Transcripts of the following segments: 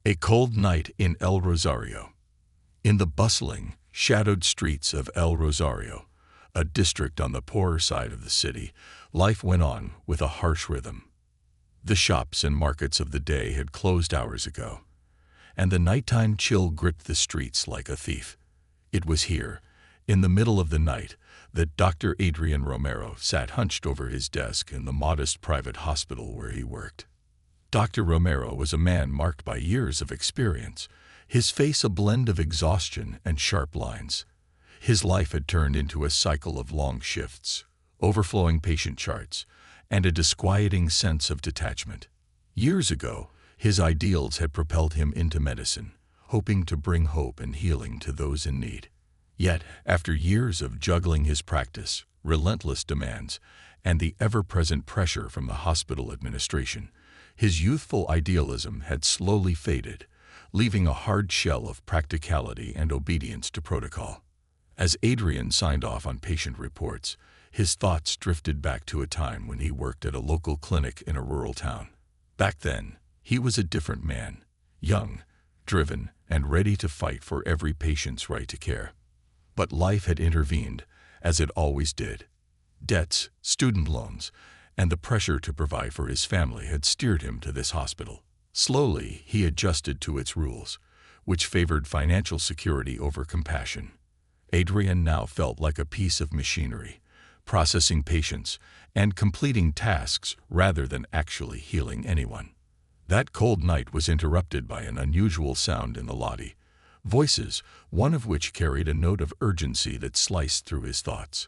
A cold night in El Rosario. In the bustling, shadowed streets of El Rosario, a district on the poorer side of the city, life went on with a harsh rhythm. The shops and markets of the day had closed hours ago, and the nighttime chill gripped the streets like a thief. It was here, in the middle of the night, that Dr. Adrian Romero sat hunched over his desk in the modest private hospital where he worked. Dr. Romero was a man marked by years of experience, his face a blend of exhaustion and sharp lines. His life had turned into a cycle of long shifts, overflowing patient charts, and a disquieting sense of detachment. Years ago, his ideals had propelled him into medicine, hoping to bring hope and healing to those in need. Yet, after years of juggling his practice, relentless demands, and the ever-present pressure from the hospital administration, his youthful idealism had slowly faded, leaving a hard shell of practicality and obedience to protocol. As Adrian signed off on patient reports, his thoughts drifted back to a time when he worked at a local clinic in a rural town. Back then, he was a different man, young, driven, and ready to fight for every patient's right to care. But life had intervened, as it always did. Debts, student loans, and the pressure to provide for his family had steered him to this hospital. Slowly, he adjusted to its rules, which favored financial security over compassion. Adrian now felt like a piece of machinery, processing patients and completing tasks rather than actually healing anyone. That cold night was interrupted by an unusual sound in the lobby, voices, one of which carried a note of urgency that sliced through his thoughts.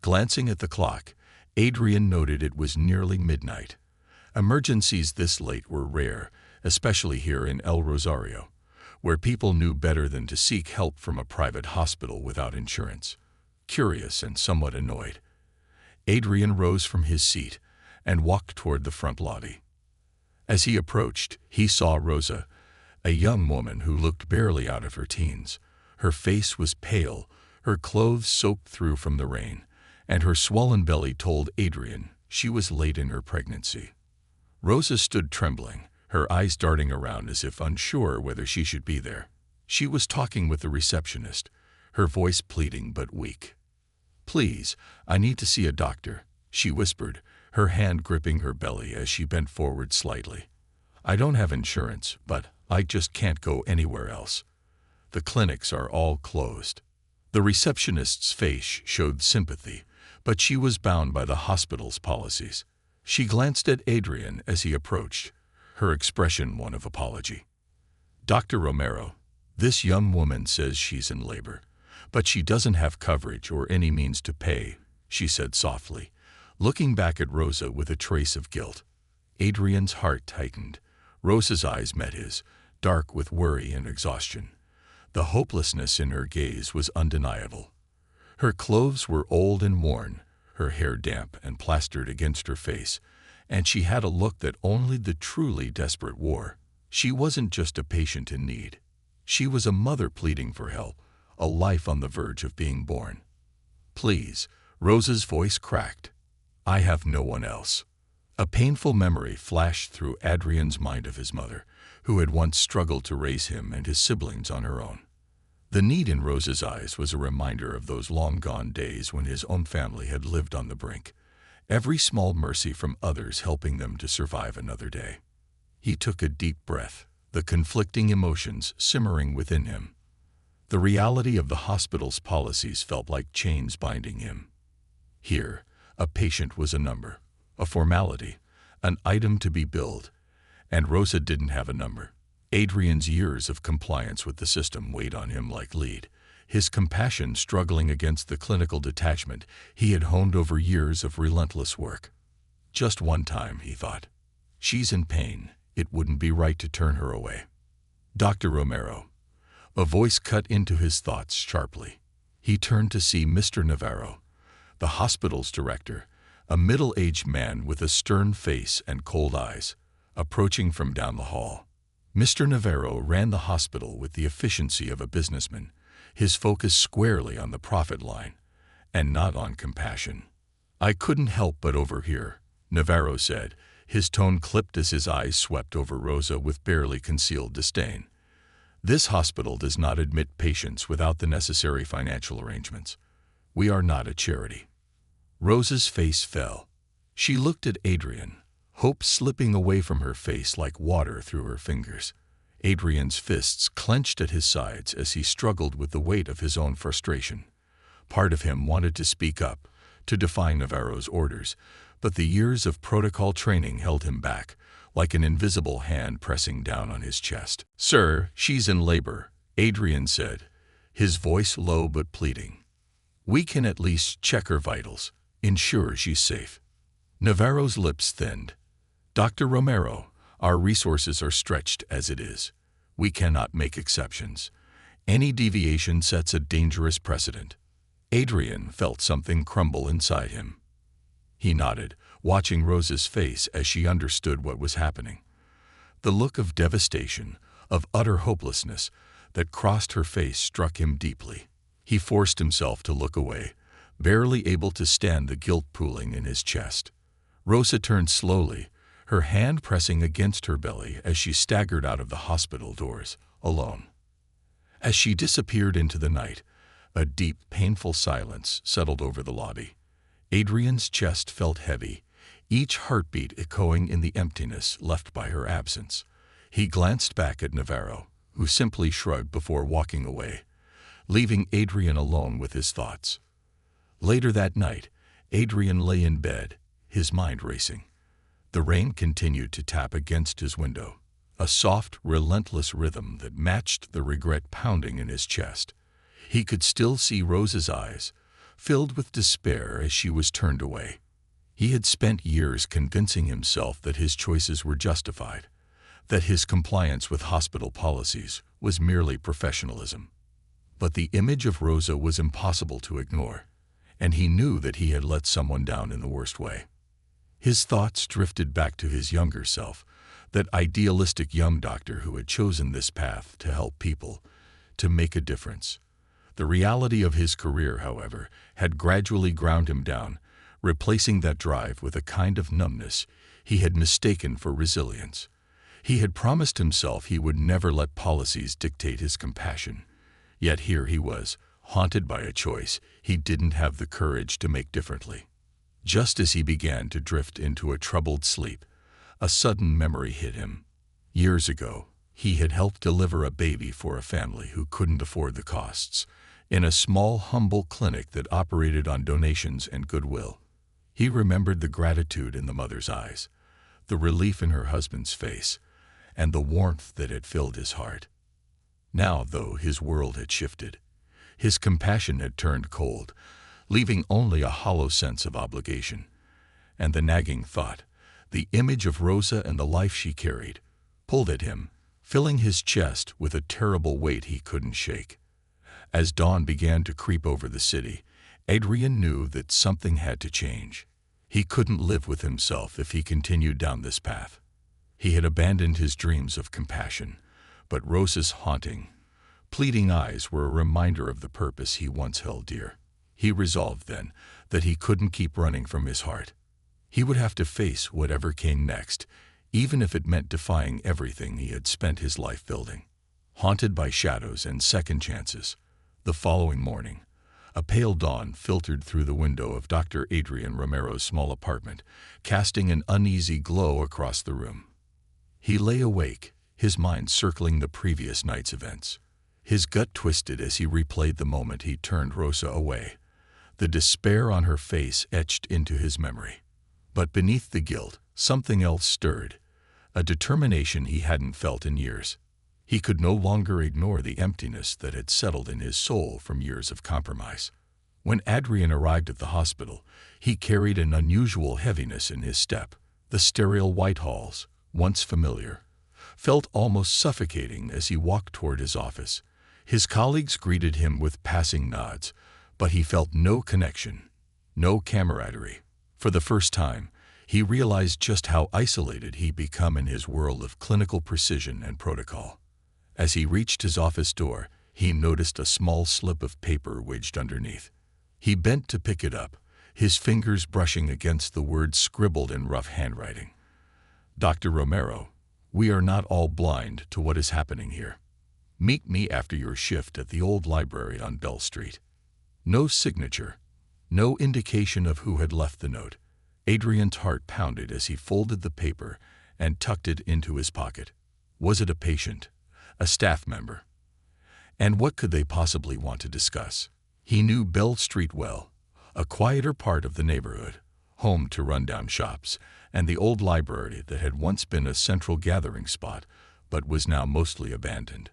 Glancing at the clock, Adrian noted it was nearly midnight. Emergencies this late were rare, especially here in El Rosario, where people knew better than to seek help from a private hospital without insurance. Curious and somewhat annoyed, Adrian rose from his seat and walked toward the front lobby. As he approached, he saw Rosa, a young woman who looked barely out of her teens. Her face was pale, her clothes soaked through from the rain, and her swollen belly told Adrian she was late in her pregnancy. Rosa stood trembling, her eyes darting around as if unsure whether she should be there. She was talking with the receptionist, her voice pleading but weak. "Please, I need to see a doctor," she whispered, her hand gripping her belly as she bent forward slightly. "I don't have insurance, but I just can't go anywhere else. The clinics are all closed." The receptionist's face showed sympathy, but she was bound by the hospital's policies. She glanced at Adrian as he approached, her expression one of apology. "Dr. Romero, this young woman says she's in labor, but she doesn't have coverage or any means to pay," she said softly, looking back at Rosa with a trace of guilt. Adrian's heart tightened. Rosa's eyes met his, dark with worry and exhaustion. The hopelessness in her gaze was undeniable. Her clothes were old and worn, her hair damp and plastered against her face, and she had a look that only the truly desperate wore. She wasn't just a patient in need. She was a mother pleading for help, a life on the verge of being born. "Please," Rosa's voice cracked. "I have no one else." A painful memory flashed through Adrian's mind of his mother, who had once struggled to raise him and his siblings on her own. The need in Rosa's eyes was a reminder of those long-gone days when his own family had lived on the brink, every small mercy from others helping them to survive another day. He took a deep breath, the conflicting emotions simmering within him. The reality of the hospital's policies felt like chains binding him. Here, a patient was a number, a formality, an item to be billed, and Rosa didn't have a number. Adrian's years of compliance with the system weighed on him like lead, his compassion struggling against the clinical detachment he had honed over years of relentless work. Just one time, he thought. She's in pain. It wouldn't be right to turn her away. "Dr. Romero." A voice cut into his thoughts sharply. He turned to see Mr. Navarro, the hospital's director, a middle-aged man with a stern face and cold eyes, approaching from down the hall. Mr. Navarro ran the hospital with the efficiency of a businessman, his focus squarely on the profit line, and not on compassion. "I couldn't help but overhear," Navarro said, His tone clipped as his eyes swept over Rosa with barely concealed disdain. "This hospital does not admit patients without the necessary financial arrangements. We are not a charity." Rosa's face fell. She looked at Adrian, hope slipping away from her face like water through her fingers. Adrian's fists clenched at his sides as he struggled with the weight of his own frustration. Part of him wanted to speak up, to defy Navarro's orders, but the years of protocol training held him back, like an invisible hand pressing down on his chest. "Sir, she's in labor," Adrian said, his voice low but pleading. "We can at least check her vitals, ensure she's safe." Navarro's lips thinned. "Dr. Romero, our resources are stretched as it is. We cannot make exceptions. Any deviation sets a dangerous precedent." Adrian felt something crumble inside him. He nodded, watching Rosa's face as she understood what was happening. The look of devastation, of utter hopelessness, that crossed her face struck him deeply. He forced himself to look away, barely able to stand the guilt pooling in his chest. Rosa turned slowly, her hand pressing against her belly as she staggered out of the hospital doors, alone. As she disappeared into the night, a deep, painful silence settled over the lobby. Adrian's chest felt heavy, each heartbeat echoing in the emptiness left by her absence. He glanced back at Navarro, who simply shrugged before walking away, leaving Adrian alone with his thoughts. Later that night, Adrian lay in bed, his mind racing. The rain continued to tap against his window, a soft, relentless rhythm that matched the regret pounding in his chest. He could still see Rosa's eyes, filled with despair as she was turned away. He had spent years convincing himself that his choices were justified, that his compliance with hospital policies was merely professionalism. But the image of Rosa was impossible to ignore, and he knew that he had let someone down in the worst way. His thoughts drifted back to his younger self, that idealistic young doctor who had chosen this path to help people, to make a difference. The reality of his career, however, had gradually ground him down, replacing that drive with a kind of numbness he had mistaken for resilience. He had promised himself he would never let policies dictate his compassion. Yet here he was, haunted by a choice he didn't have the courage to make differently. Just as he began to drift into a troubled sleep, a sudden memory hit him. Years ago, he had helped deliver a baby for a family who couldn't afford the costs, in a small, humble clinic that operated on donations and goodwill. He remembered the gratitude in the mother's eyes, the relief in her husband's face, and the warmth that had filled his heart. Now, though, his world had shifted. His compassion had turned cold, leaving only a hollow sense of obligation. And the nagging thought, the image of Rosa and the life she carried, pulled at him, filling his chest with a terrible weight he couldn't shake. As dawn began to creep over the city, Adrian knew that something had to change. He couldn't live with himself if he continued down this path. He had abandoned his dreams of compassion, but Rosa's haunting, pleading eyes were a reminder of the purpose he once held dear. He resolved then that he couldn't keep running from his heart. He would have to face whatever came next, even if it meant defying everything he had spent his life building. Haunted by shadows and second chances, the following morning, a pale dawn filtered through the window of Dr. Adrian Romero's small apartment, casting an uneasy glow across the room. He lay awake, his mind circling the previous night's events. His gut twisted as he replayed the moment he turned Rosa away, the despair on her face etched into his memory. But beneath the guilt, something else stirred, a determination he hadn't felt in years. He could no longer ignore the emptiness that had settled in his soul from years of compromise. When Adrian arrived at the hospital, he carried an unusual heaviness in his step. The sterile white halls, once familiar, felt almost suffocating as he walked toward his office. His colleagues greeted him with passing nods, but he felt no connection, no camaraderie. For the first time, he realized just how isolated he'd become in his world of clinical precision and protocol. As he reached his office door, he noticed a small slip of paper wedged underneath. He bent to pick it up, his fingers brushing against the words scribbled in rough handwriting. Dr. Romero, we are not all blind to what is happening here. Meet me after your shift at the old library on Bell Street. No signature, no indication of who had left the note. Adrian's heart pounded as he folded the paper and tucked it into his pocket. Was it a patient? A staff member? And what could they possibly want to discuss? He knew Bell Street well, a quieter part of the neighborhood, home to rundown shops, and the old library that had once been a central gathering spot but was now mostly abandoned.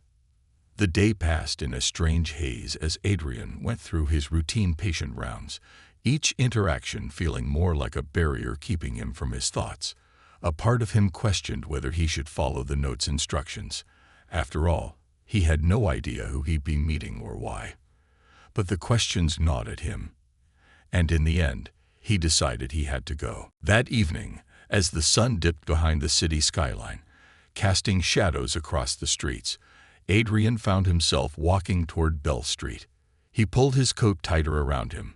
The day passed in a strange haze as Adrian went through his routine patient rounds, each interaction feeling more like a barrier keeping him from his thoughts. A part of him questioned whether he should follow the note's instructions. After all, he had no idea who he'd be meeting or why. But the questions gnawed at him, and in the end, he decided he had to go. That evening, as the sun dipped behind the city skyline, casting shadows across the streets, Adrian found himself walking toward Bell Street. He pulled his coat tighter around him,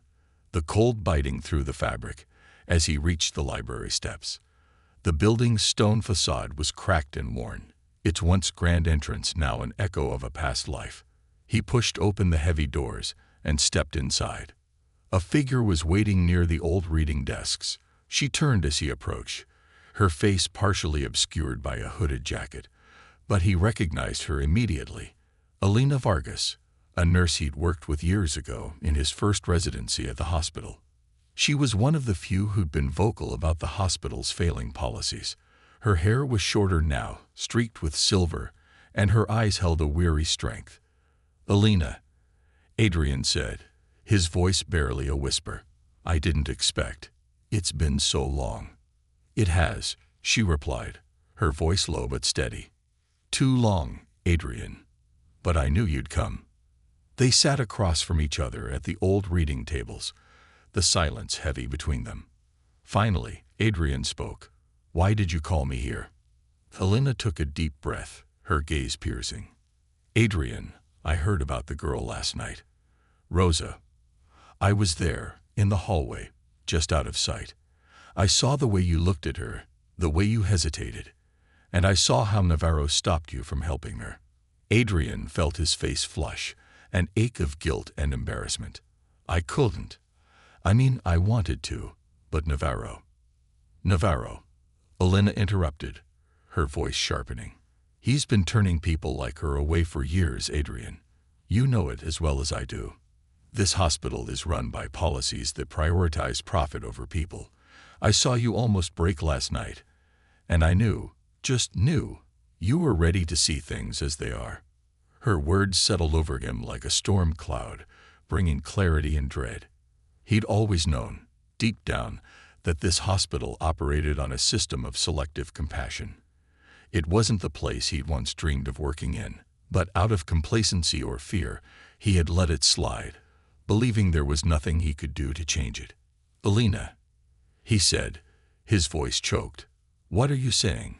the cold biting through the fabric, as he reached the library steps. The building's stone facade was cracked and worn, its once grand entrance now an echo of a past life. He pushed open the heavy doors and stepped inside. A figure was waiting near the old reading desks. She turned as he approached, her face partially obscured by a hooded jacket, but he recognized her immediately. Elena Vargas, a nurse he'd worked with years ago in his first residency at the hospital. She was one of the few who'd been vocal about the hospital's failing policies. Her hair was shorter now, streaked with silver, and her eyes held a weary strength. "Elena," Adrian said, his voice barely a whisper. "I didn't expect. It's been so long." "It has," she replied, her voice low but steady. "Too long, Adrian. But I knew you'd come." They sat across from each other at the old reading tables, the silence heavy between them. Finally, Adrian spoke. "Why did you call me here?" Helena took a deep breath, her gaze piercing. "Adrian, I heard about the girl last night. Rosa. I was there, in the hallway, just out of sight. I saw the way you looked at her, the way you hesitated, and I saw how Navarro stopped you from helping her." Adrian felt his face flush, an ache of guilt and embarrassment. "I couldn't. I mean, I wanted to, but Navarro." "Navarro," Elena interrupted, her voice sharpening. "He's been turning people like her away for years, Adrian. You know it as well as I do. This hospital is run by policies that prioritize profit over people. I saw you almost break last night, and I knew, just knew, you were ready to see things as they are." Her words settled over him like a storm cloud, bringing clarity and dread. He'd always known, deep down, that this hospital operated on a system of selective compassion. It wasn't the place he'd once dreamed of working in, but out of complacency or fear, he had let it slide, believing there was nothing he could do to change it. "Elena," he said, his voice choked. "What are you saying?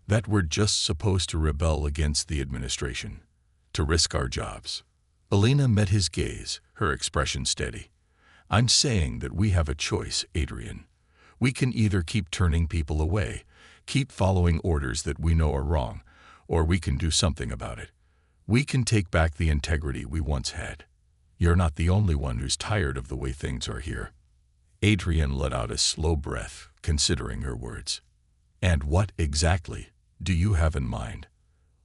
That we're just supposed to rebel against the administration? To risk our jobs?" Elena met his gaze, her expression steady. "I'm saying that we have a choice, Adrian. We can either keep turning people away, keep following orders that we know are wrong, or we can do something about it. We can take back the integrity we once had. You're not the only one who's tired of the way things are here." Adrian let out a slow breath, considering her words. "And what, exactly, do you have in mind?"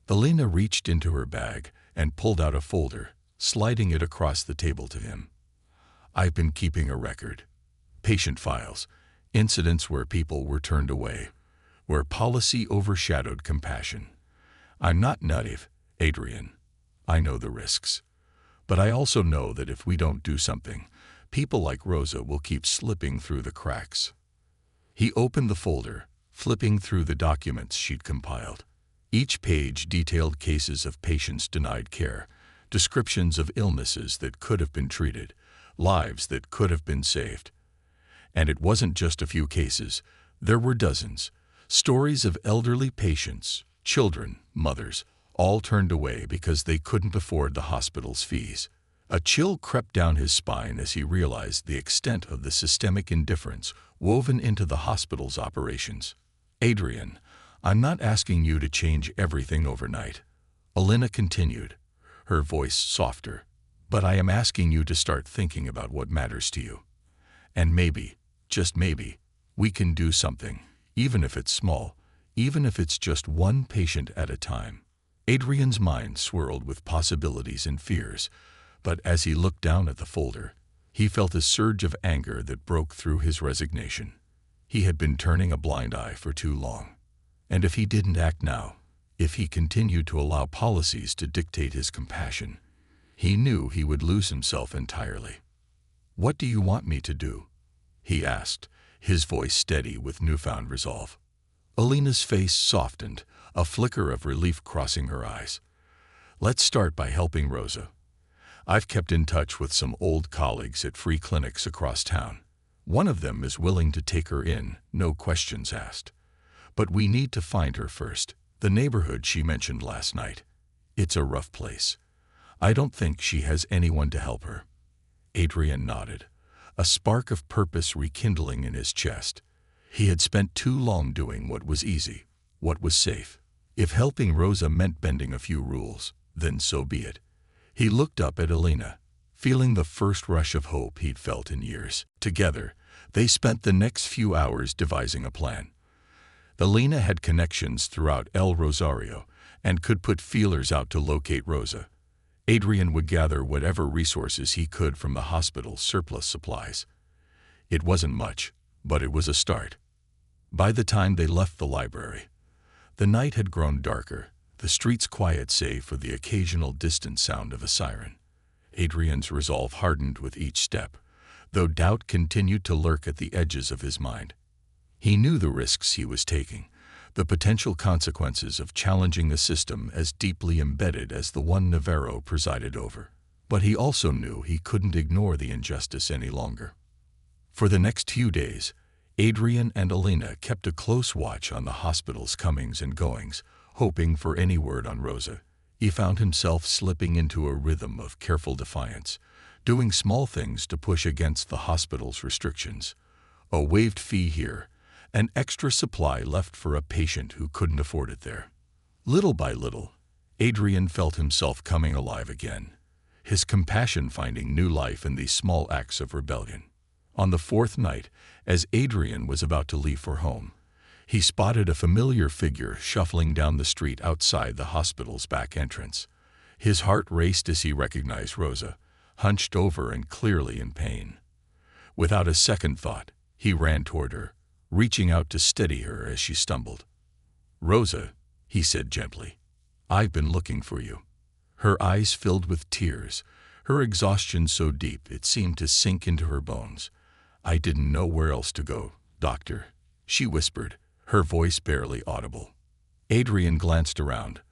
Elena reached into her bag and pulled out a folder, sliding it across the table to him. "I've been keeping a record. Patient files, incidents where people were turned away, where policy overshadowed compassion. I'm not naive, Adrian. I know the risks. But I also know that if we don't do something, people like Rosa will keep slipping through the cracks." He opened the folder, flipping through the documents she'd compiled. Each page detailed cases of patients denied care, descriptions of illnesses that could have been treated, lives that could have been saved. And it wasn't just a few cases. There were dozens. Stories of elderly patients, children, mothers, all turned away because they couldn't afford the hospital's fees. A chill crept down his spine as he realized the extent of the systemic indifference woven into the hospital's operations. "Adrian, I'm not asking you to change everything overnight, Elena continued, her voice softer. But I am asking you to start thinking about what matters to you. And maybe, just maybe, we can do something, even if it's small, even if it's just one patient at a time. Adrian's mind swirled with possibilities and fears, but as he looked down at the folder, he felt a surge of anger that broke through his resignation. He had been turning a blind eye for too long. And if he didn't act now, if he continued to allow policies to dictate his compassion, he knew he would lose himself entirely. "What do you want me to do?" he asked, his voice steady with newfound resolve. Elena's face softened, a flicker of relief crossing her eyes. "Let's start by helping Rosa. I've kept in touch with some old colleagues at free clinics across town. One of them is willing to take her in, no questions asked. But we need to find her first. The neighborhood she mentioned last night. It's a rough place. I don't think she has anyone to help her." Adrian nodded, a spark of purpose rekindling in his chest. He had spent too long doing what was easy, what was safe. If helping Rosa meant bending a few rules, then so be it. He looked up at Elena, feeling the first rush of hope he'd felt in years. Together, they spent the next few hours devising a plan. Elena had connections throughout El Rosario and could put feelers out to locate Rosa. Adrian would gather whatever resources he could from the hospital's surplus supplies. It wasn't much, but it was a start. By the time they left the library, the night had grown darker, the streets quiet save for the occasional distant sound of a siren. Adrian's resolve hardened with each step, though doubt continued to lurk at the edges of his mind. He knew the risks he was taking, the potential consequences of challenging a system as deeply embedded as the one Navarro presided over. But he also knew he couldn't ignore the injustice any longer. For the next few days, Adrian and Elena kept a close watch on the hospital's comings and goings, hoping for any word on Rosa. He found himself slipping into a rhythm of careful defiance, doing small things to push against the hospital's restrictions. A waived fee here, an extra supply left for a patient who couldn't afford it there. Little by little, Adrian felt himself coming alive again, his compassion finding new life in these small acts of rebellion. On the fourth night, as Adrian was about to leave for home, he spotted a familiar figure shuffling down the street outside the hospital's back entrance. His heart raced as he recognized Rosa, hunched over and clearly in pain. Without a second thought, he ran toward her, reaching out to steady her as she stumbled. "Rosa," he said gently, "I've been looking for you." Her eyes filled with tears, her exhaustion so deep it seemed to sink into her bones. "I didn't know where else to go, doctor," she whispered, her voice barely audible. Adrian glanced around,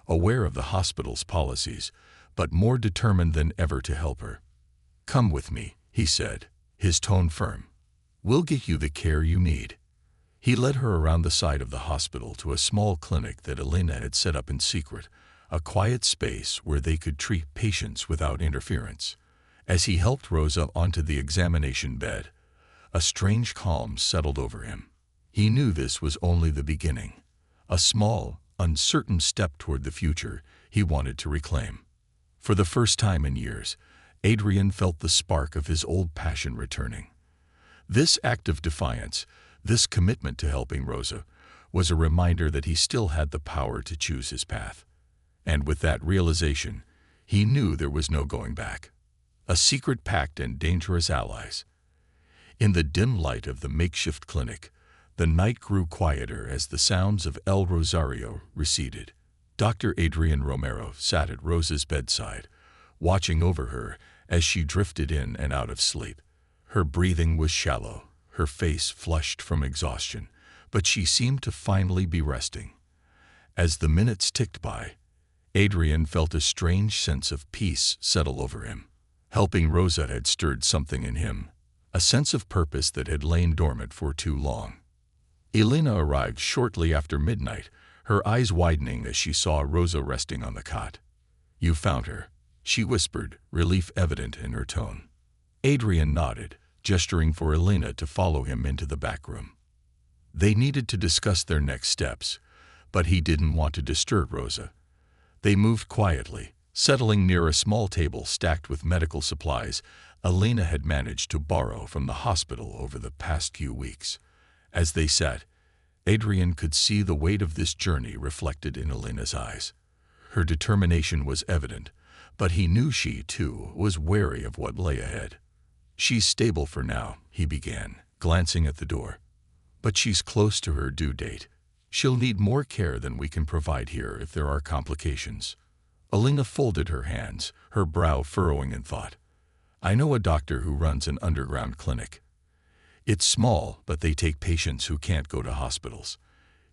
aware of the hospital's policies, but more determined than ever to help her. "Come with me," he said, his tone firm. "We'll get you the care you need." He led her around the side of the hospital to a small clinic that Elena had set up in secret, a quiet space where they could treat patients without interference. As he helped Rosa onto the examination bed, a strange calm settled over him. He knew this was only the beginning, a small, uncertain step toward the future he wanted to reclaim. For the first time in years, Adrian felt the spark of his old passion returning. This act of defiance, this commitment to helping Rosa, was a reminder that he still had the power to choose his path. And with that realization, he knew there was no going back. A secret pact and dangerous allies. In the dim light of the makeshift clinic, the night grew quieter as the sounds of El Rosario receded. Dr. Adrian Romero sat at Rosa's bedside, watching over her as she drifted in and out of sleep. Her breathing was shallow, her face flushed from exhaustion, but she seemed to finally be resting. As the minutes ticked by, Adrian felt a strange sense of peace settle over him. Helping Rosa had stirred something in him, a sense of purpose that had lain dormant for too long. Elena arrived shortly after midnight, her eyes widening as she saw Rosa resting on the cot. "You found her," she whispered, relief evident in her tone. Adrian nodded, gesturing for Elena to follow him into the back room. They needed to discuss their next steps, But he didn't want to disturb Rosa. They moved quietly, settling near a small table stacked with medical supplies Elena had managed to borrow from the hospital over the past few weeks. As they sat, Adrian could see the weight of this journey reflected in Elena's eyes. Her determination was evident, but he knew she, too, was wary of what lay ahead. "She's stable for now," he began, glancing at the door. "But she's close to her due date. She'll need more care than we can provide here if there are complications." Elena folded her hands, her brow furrowing in thought. "I know a doctor who runs an underground clinic. It's small, but they take patients who can't go to hospitals.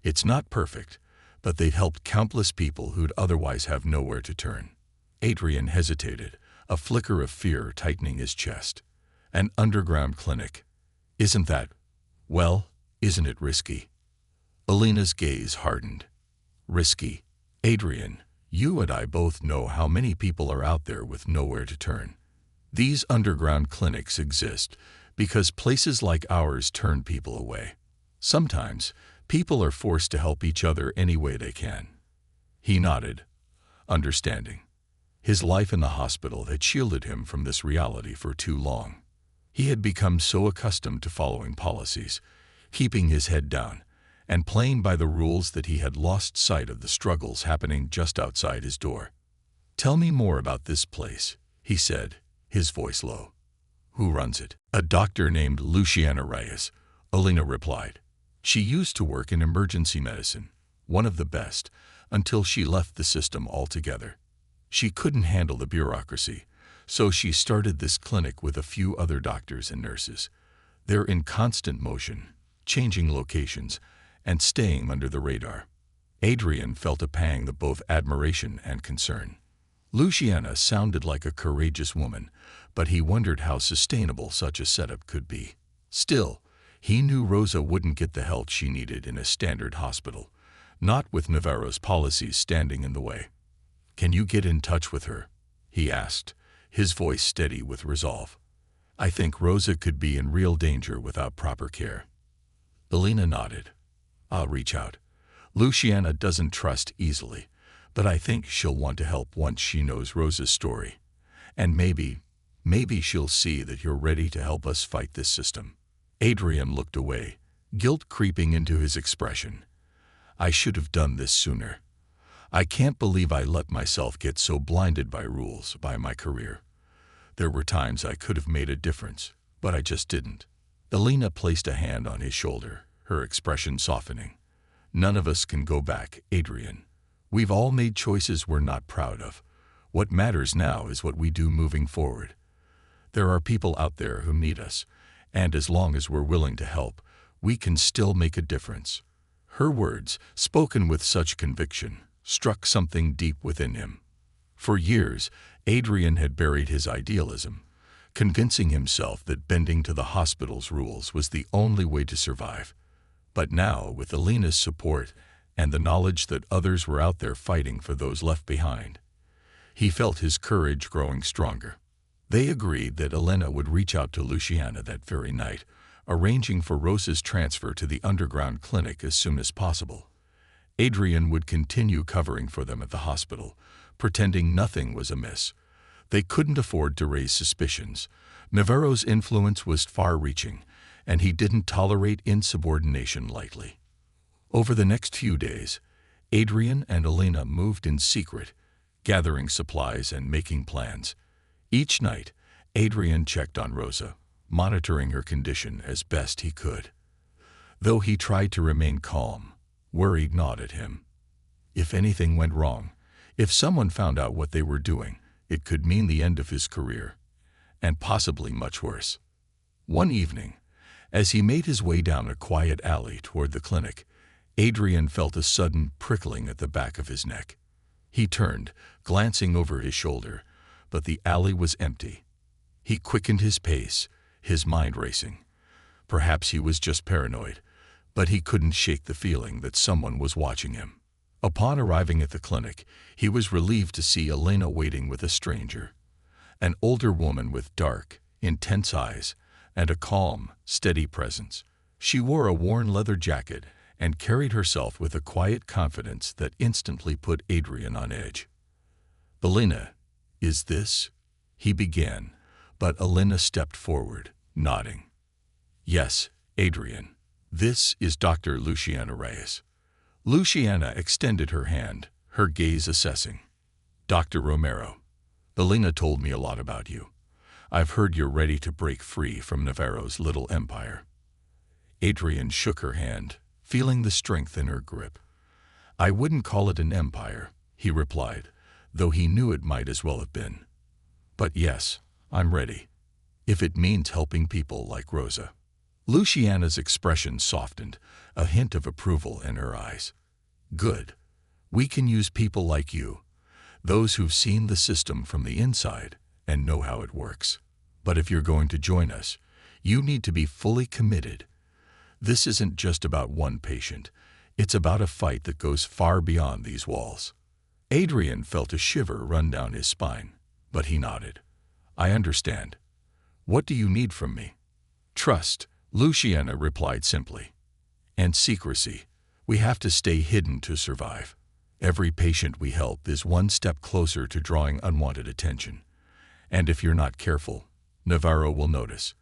It's not perfect, but they've helped countless people who'd otherwise have nowhere to turn." Adrian hesitated, a flicker of fear tightening his chest. "An underground clinic. Isn't that, well, isn't it risky?" Elena's gaze hardened. "Risky? Adrian, you and I both know how many people are out there with nowhere to turn. These underground clinics exist because places like ours turn people away. Sometimes, people are forced to help each other any way they can." He nodded, understanding. His life in the hospital had shielded him from this reality for too long. He had become so accustomed to following policies, keeping his head down, and playing by the rules that he had lost sight of the struggles happening just outside his door. "Tell me more about this place," he said, his voice low. "Who runs it?" "A doctor named Luciana Reyes," Elena replied. "She used to work in emergency medicine, one of the best, until she left the system altogether. She couldn't handle the bureaucracy, so she started this clinic with a few other doctors and nurses. They're in constant motion, changing locations, and staying under the radar." Adrian felt a pang of both admiration and concern. Luciana sounded like a courageous woman, but he wondered how sustainable such a setup could be. Still, he knew Rosa wouldn't get the help she needed in a standard hospital, not with Navarro's policies standing in the way. "Can you get in touch with her?" he asked, his voice steady with resolve. "I think Rosa could be in real danger without proper care." Elena nodded. "I'll reach out. Luciana doesn't trust easily, but I think she'll want to help once she knows Rosa's story. And maybe she'll see that you're ready to help us fight this system." Adrian looked away, guilt creeping into his expression. "I should have done this sooner. I can't believe I let myself get so blinded by rules, by my career. There were times I could have made a difference, but I just didn't." Elena placed a hand on his shoulder, her expression softening. "None of us can go back, Adrian. We've all made choices we're not proud of. What matters now is what we do moving forward. There are people out there who need us, and as long as we're willing to help, we can still make a difference." Her words, spoken with such conviction, struck something deep within him. For years, Adrian had buried his idealism, convincing himself that bending to the hospital's rules was the only way to survive. But now, with Elena's support and the knowledge that others were out there fighting for those left behind, he felt his courage growing stronger. They agreed that Elena would reach out to Luciana that very night, arranging for Rosa's transfer to the underground clinic as soon as possible. Adrian would continue covering for them at the hospital, pretending nothing was amiss. They couldn't afford to raise suspicions. Navarro's influence was far-reaching, and he didn't tolerate insubordination lightly. Over the next few days, Adrian and Elena moved in secret, gathering supplies and making plans. Each night, Adrian checked on Rosa, monitoring her condition as best he could. Though he tried to remain calm, worry gnawed at him. If anything went wrong, if someone found out what they were doing, it could mean the end of his career, and possibly much worse. One evening, as he made his way down a quiet alley toward the clinic, Adrian felt a sudden prickling at the back of his neck. He turned, glancing over his shoulder, but the alley was empty. He quickened his pace, his mind racing. Perhaps he was just paranoid, but he couldn't shake the feeling that someone was watching him. Upon arriving at the clinic, he was relieved to see Elena waiting with a stranger, an older woman with dark, intense eyes and a calm, steady presence. She wore a worn leather jacket and carried herself with a quiet confidence that instantly put Adrian on edge. "Elena, is this?" he began, but Elena stepped forward, nodding. "Yes, Adrian. This is Dr. Luciana Reyes." Luciana extended her hand, her gaze assessing. "Dr. Romero, Elena told me a lot about you. I've heard you're ready to break free from Navarro's little empire." Adrian shook her hand, feeling the strength in her grip. "I wouldn't call it an empire," he replied, though he knew it might as well have been. "But yes, I'm ready, if it means helping people like Rosa." Luciana's expression softened, a hint of approval in her eyes. "Good. We can use people like you, those who've seen the system from the inside and know how it works. But if you're going to join us, you need to be fully committed. This isn't just about one patient. It's about a fight that goes far beyond these walls." Adrian felt a shiver run down his spine, but he nodded. "I understand. What do you need from me?" "Trust," Luciana replied simply. "And secrecy. We have to stay hidden to survive. Every patient we help is one step closer to drawing unwanted attention. And if you're not careful, Navarro will notice.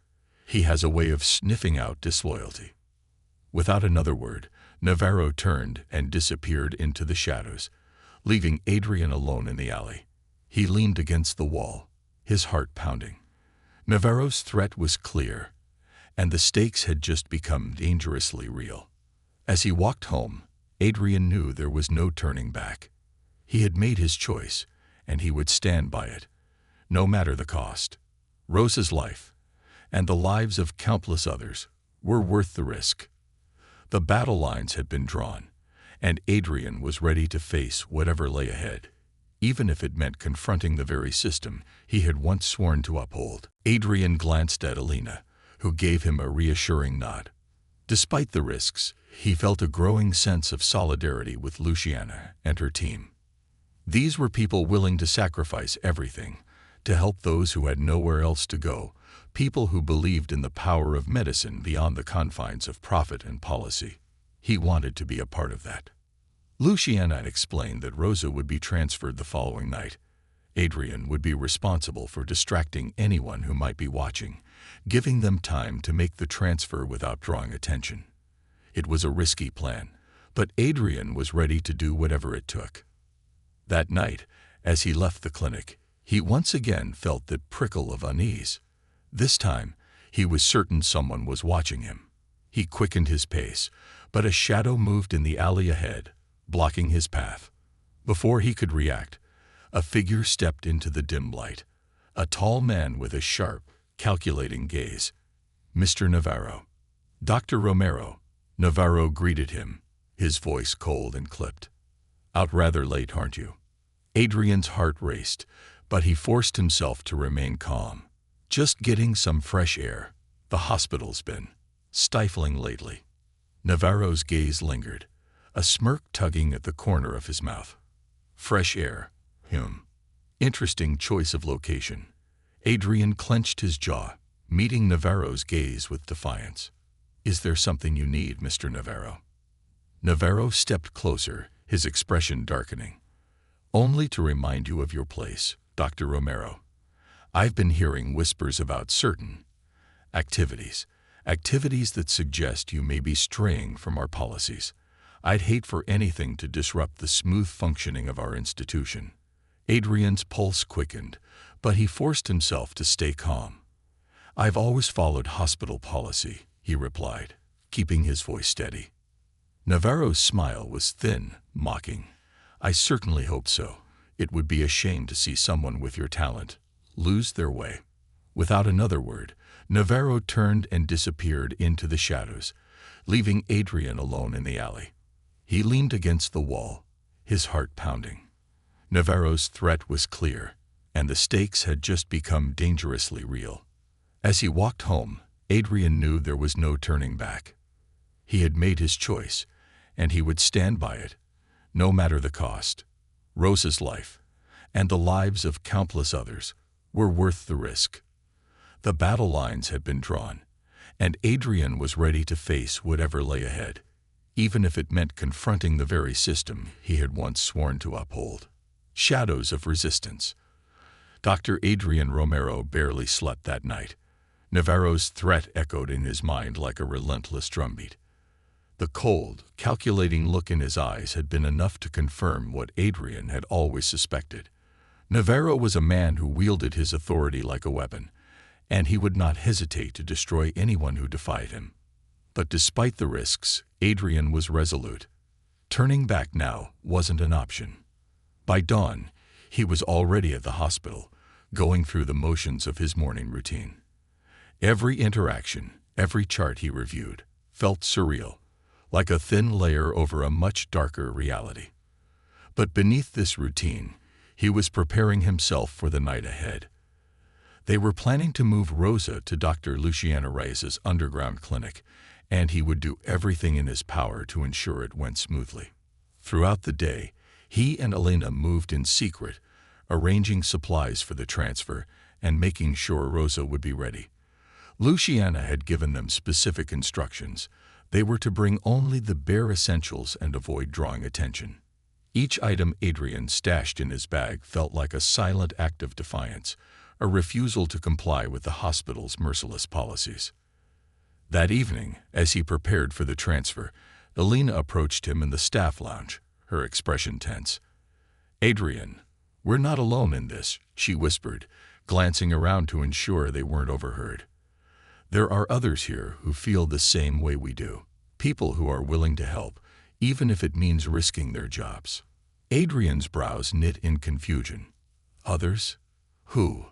He has a way of sniffing out disloyalty." Without another word, Navarro turned and disappeared into the shadows, leaving Adrian alone in the alley. He leaned against the wall, his heart pounding. Navarro's threat was clear, and the stakes had just become dangerously real. As he walked home, Adrian knew there was no turning back. He had made his choice, and he would stand by it, no matter the cost. Rosa's life, and the lives of countless others, were worth the risk. The battle lines had been drawn, and Adrian was ready to face whatever lay ahead, even if it meant confronting the very system he had once sworn to uphold. Adrian glanced at Elena, who gave him a reassuring nod. Despite the risks, he felt a growing sense of solidarity with Luciana and her team. These were people willing to sacrifice everything to help those who had nowhere else to go, people who believed in the power of medicine beyond the confines of profit and policy. He wanted to be a part of that. Luciana explained that Rosa would be transferred the following night. Adrian would be responsible for distracting anyone who might be watching, giving them time to make the transfer without drawing attention. It was a risky plan, but Adrian was ready to do whatever it took. That night, as he left the clinic, he once again felt that prickle of unease. This time, he was certain someone was watching him. He quickened his pace, but a shadow moved in the alley ahead, blocking his path. Before he could react, a figure stepped into the dim light, a tall man with a sharp, calculating gaze. "Mr. Navarro." "Dr. Romero," Navarro greeted him, his voice cold and clipped. "Out rather late, aren't you?" Adrian's heart raced, but he forced himself to remain calm. "Just getting some fresh air. The hospital's been stifling lately." Navarro's gaze lingered, a smirk tugging at the corner of his mouth. "Fresh air. Interesting choice of location." Adrian clenched his jaw, meeting Navarro's gaze with defiance. "Is there something you need, Mr. Navarro?" Navarro stepped closer, his expression darkening. "Only to remind you of your place, Dr. Romero. I've been hearing whispers about certain activities that suggest you may be straying from our policies. I'd hate for anything to disrupt the smooth functioning of our institution." Adrian's pulse quickened, but he forced himself to stay calm. "I've always followed hospital policy," he replied, keeping his voice steady. Navarro's smile was thin, mocking. "I certainly hope so. It would be a shame to see someone with your talent lose their way." Without another word, Navarro turned and disappeared into the shadows, leaving Adrian alone in the alley. He leaned against the wall, his heart pounding. Navarro's threat was clear, and the stakes had just become dangerously real. As he walked home, Adrian knew there was no turning back. He had made his choice, and he would stand by it, no matter the cost. Rosa's life, and the lives of countless others, were worth the risk. The battle lines had been drawn, and Adrian was ready to face whatever lay ahead, even if it meant confronting the very system he had once sworn to uphold. Shadows of resistance. Dr. Adrian Romero barely slept that night. Navarro's threat echoed in his mind like a relentless drumbeat. The cold, calculating look in his eyes had been enough to confirm what Adrian had always suspected. Navarro was a man who wielded his authority like a weapon, and he would not hesitate to destroy anyone who defied him. But despite the risks, Adrian was resolute. Turning back now wasn't an option. By dawn, he was already at the hospital, going through the motions of his morning routine. Every interaction, every chart he reviewed, felt surreal, like a thin layer over a much darker reality. But beneath this routine, he was preparing himself for the night ahead. They were planning to move Rosa to Dr. Luciana Reyes's underground clinic, and he would do everything in his power to ensure it went smoothly. Throughout the day, he and Elena moved in secret, arranging supplies for the transfer and making sure Rosa would be ready. Luciana had given them specific instructions. They were to bring only the bare essentials and avoid drawing attention. Each item Adrian stashed in his bag felt like a silent act of defiance, a refusal to comply with the hospital's merciless policies. That evening, as he prepared for the transfer, Elena approached him in the staff lounge, her expression tense. "Adrian, we're not alone in this," she whispered, glancing around to ensure they weren't overheard. "There are others here who feel the same way we do, people who are willing to help, even if it means risking their jobs." Adrian's brows knit in confusion. Others? Who?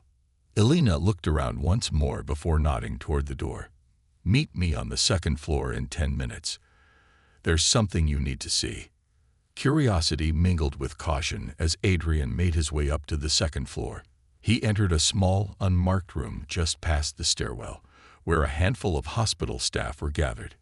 Elena looked around once more before nodding toward the door. "Meet me on the second floor in 10 minutes. There's something you need to see." Curiosity mingled with caution as Adrian made his way up to the second floor. He entered a small, unmarked room just past the stairwell, where a handful of hospital staff were gathered.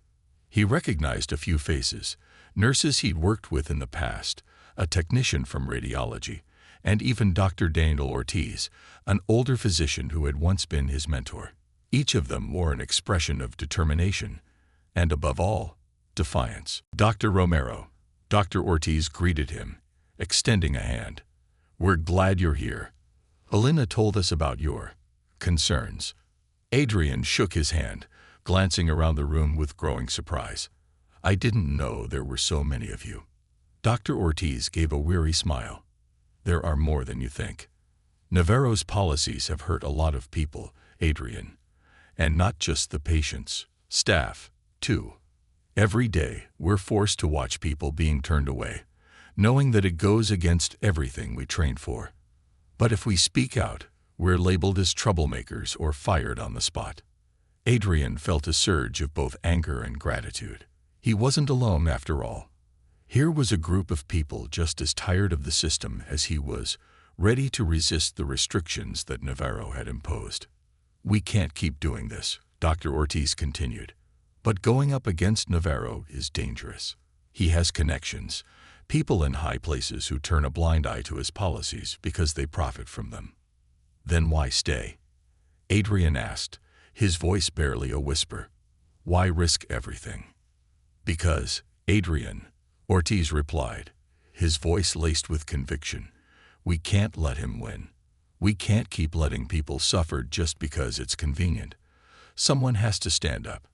He recognized a few faces, nurses he'd worked with in the past, a technician from radiology, and even Dr. Daniel Ortiz, an older physician who had once been his mentor. Each of them wore an expression of determination, and above all, defiance. "Dr. Romero," Dr. Ortiz greeted him, extending a hand. "We're glad you're here. Elena told us about your concerns." Adrian shook his hand, glancing around the room with growing surprise. "I didn't know there were so many of you." Dr. Ortiz gave a weary smile. "There are more than you think. Navarro's policies have hurt a lot of people, Adrian. And not just the patients, staff, too. Every day, we're forced to watch people being turned away, knowing that it goes against everything we trained for. But if we speak out, we're labeled as troublemakers or fired on the spot." Adrian felt a surge of both anger and gratitude. He wasn't alone after all. Here was a group of people just as tired of the system as he was, ready to resist the restrictions that Navarro had imposed. "We can't keep doing this," Dr. Ortiz continued. "But going up against Navarro is dangerous. He has connections, people in high places who turn a blind eye to his policies because they profit from them." "Then why stay?" Adrian asked, his voice barely a whisper. "Why risk everything?" "Because, Adrian," Ortiz replied, his voice laced with conviction, "we can't let him win. We can't keep letting people suffer just because it's convenient. Someone has to stand up.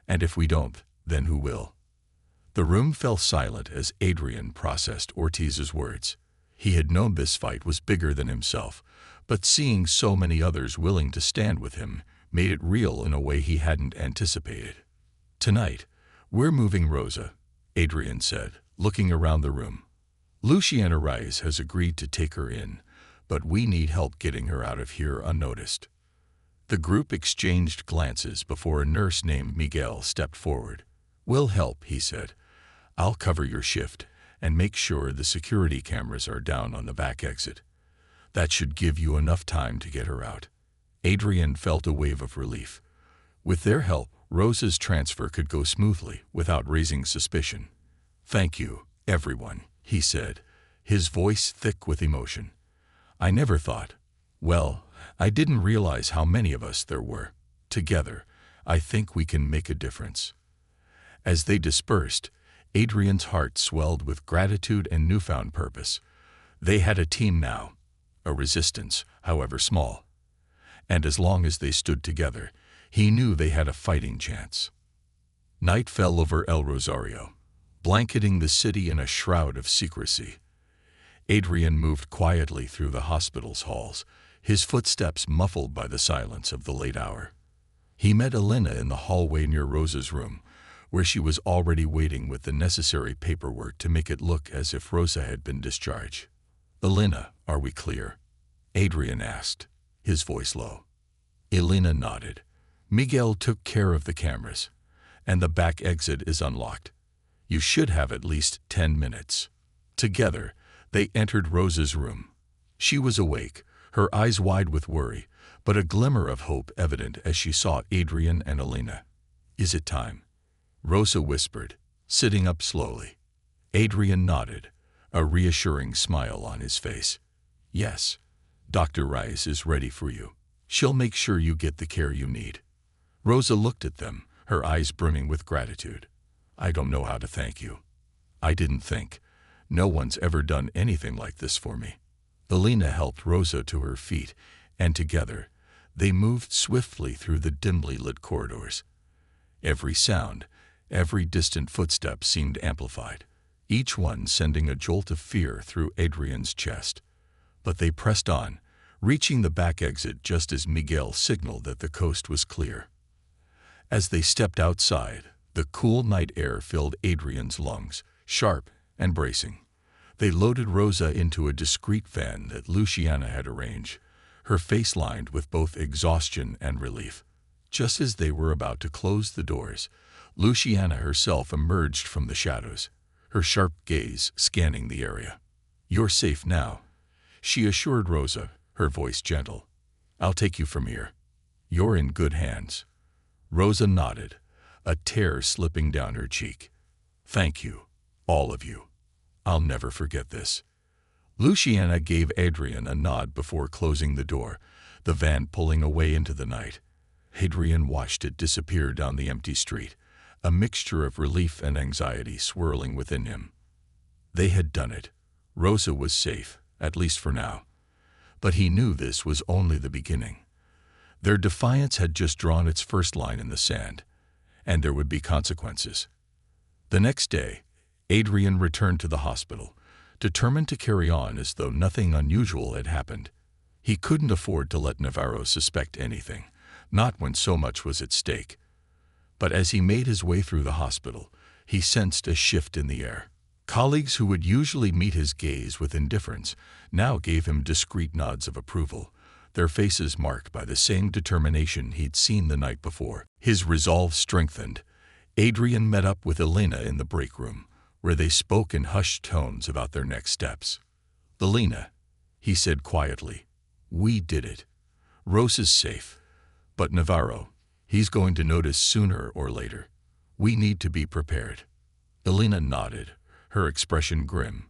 And if we don't, then who will?" The room fell silent as Adrian processed Ortiz's words. He had known this fight was bigger than himself, but seeing so many others willing to stand with him made it real in a way he hadn't anticipated. "Tonight, we're moving Rosa," Adrian said, looking around the room. "Luciana Reyes has agreed to take her in, but we need help getting her out of here unnoticed." The group exchanged glances before a nurse named Miguel stepped forward. "We'll help," he said. "I'll cover your shift and make sure the security cameras are down on the back exit. That should give you enough time to get her out." Adrian felt a wave of relief. With their help, Rosa's transfer could go smoothly without raising suspicion. "Thank you, everyone," he said, his voice thick with emotion. "I never thought, well, I didn't realize how many of us there were. Together, I think we can make a difference." As they dispersed, Adrian's heart swelled with gratitude and newfound purpose. They had a team now, a resistance, however small. And as long as they stood together, he knew they had a fighting chance. Night fell over El Rosario, blanketing the city in a shroud of secrecy. Adrian moved quietly through the hospital's halls, his footsteps muffled by the silence of the late hour. He met Elena in the hallway near Rosa's room, where she was already waiting with the necessary paperwork to make it look as if Rosa had been discharged. "Elena, are we clear?" Adrian asked, his voice low. Elena nodded. "Miguel took care of the cameras, and the back exit is unlocked. You should have at least 10 minutes. Together, they entered Rosa's room. She was awake, her eyes wide with worry, but a glimmer of hope evident as she saw Adrian and Elena. "Is it time?" Rosa whispered, sitting up slowly. Adrian nodded, a reassuring smile on his face. "Yes, Dr. Rice is ready for you. She'll make sure you get the care you need." Rosa looked at them, her eyes brimming with gratitude. "I don't know how to thank you. I didn't think. No one's ever done anything like this for me." Elena helped Rosa to her feet, and together, they moved swiftly through the dimly lit corridors. Every sound, every distant footstep seemed amplified, each one sending a jolt of fear through Adrian's chest. But they pressed on, reaching the back exit just as Miguel signaled that the coast was clear. As they stepped outside, the cool night air filled Adrian's lungs, sharp and bracing. They loaded Rosa into a discreet van that Luciana had arranged, her face lined with both exhaustion and relief. Just as they were about to close the doors, Luciana herself emerged from the shadows, her sharp gaze scanning the area. "You're safe now," she assured Rosa, her voice gentle. "I'll take you from here. You're in good hands." Rosa nodded, a tear slipping down her cheek. "Thank you, all of you. I'll never forget this." Luciana gave Adrian a nod before closing the door, the van pulling away into the night. Adrian watched it disappear down the empty street, a mixture of relief and anxiety swirling within him. They had done it. Rosa was safe, at least for now. But he knew this was only the beginning. Their defiance had just drawn its first line in the sand, and there would be consequences. The next day, Adrian returned to the hospital, determined to carry on as though nothing unusual had happened. He couldn't afford to let Navarro suspect anything, not when so much was at stake. But as he made his way through the hospital, he sensed a shift in the air. Colleagues who would usually meet his gaze with indifference now gave him discreet nods of approval, their faces marked by the same determination he'd seen the night before. His resolve strengthened. Adrian met up with Elena in the break room, where they spoke in hushed tones about their next steps. "Elena," he said quietly, "we did it. Rosa's safe. But Navarro, he's going to notice sooner or later. We need to be prepared." Elena nodded, her expression grim.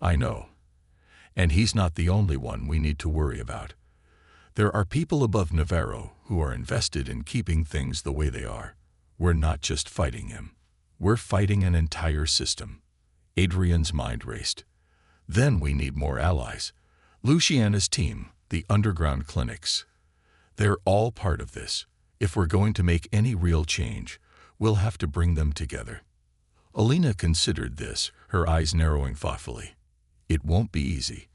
"I know. And he's not the only one we need to worry about. There are people above Navarro who are invested in keeping things the way they are. We're not just fighting him. We're fighting an entire system." Adrian's mind raced. "Then we need more allies. Luciana's team, the underground clinics. They're all part of this. If we're going to make any real change, we'll have to bring them together." Elena considered this, her eyes narrowing thoughtfully. "It won't be easy.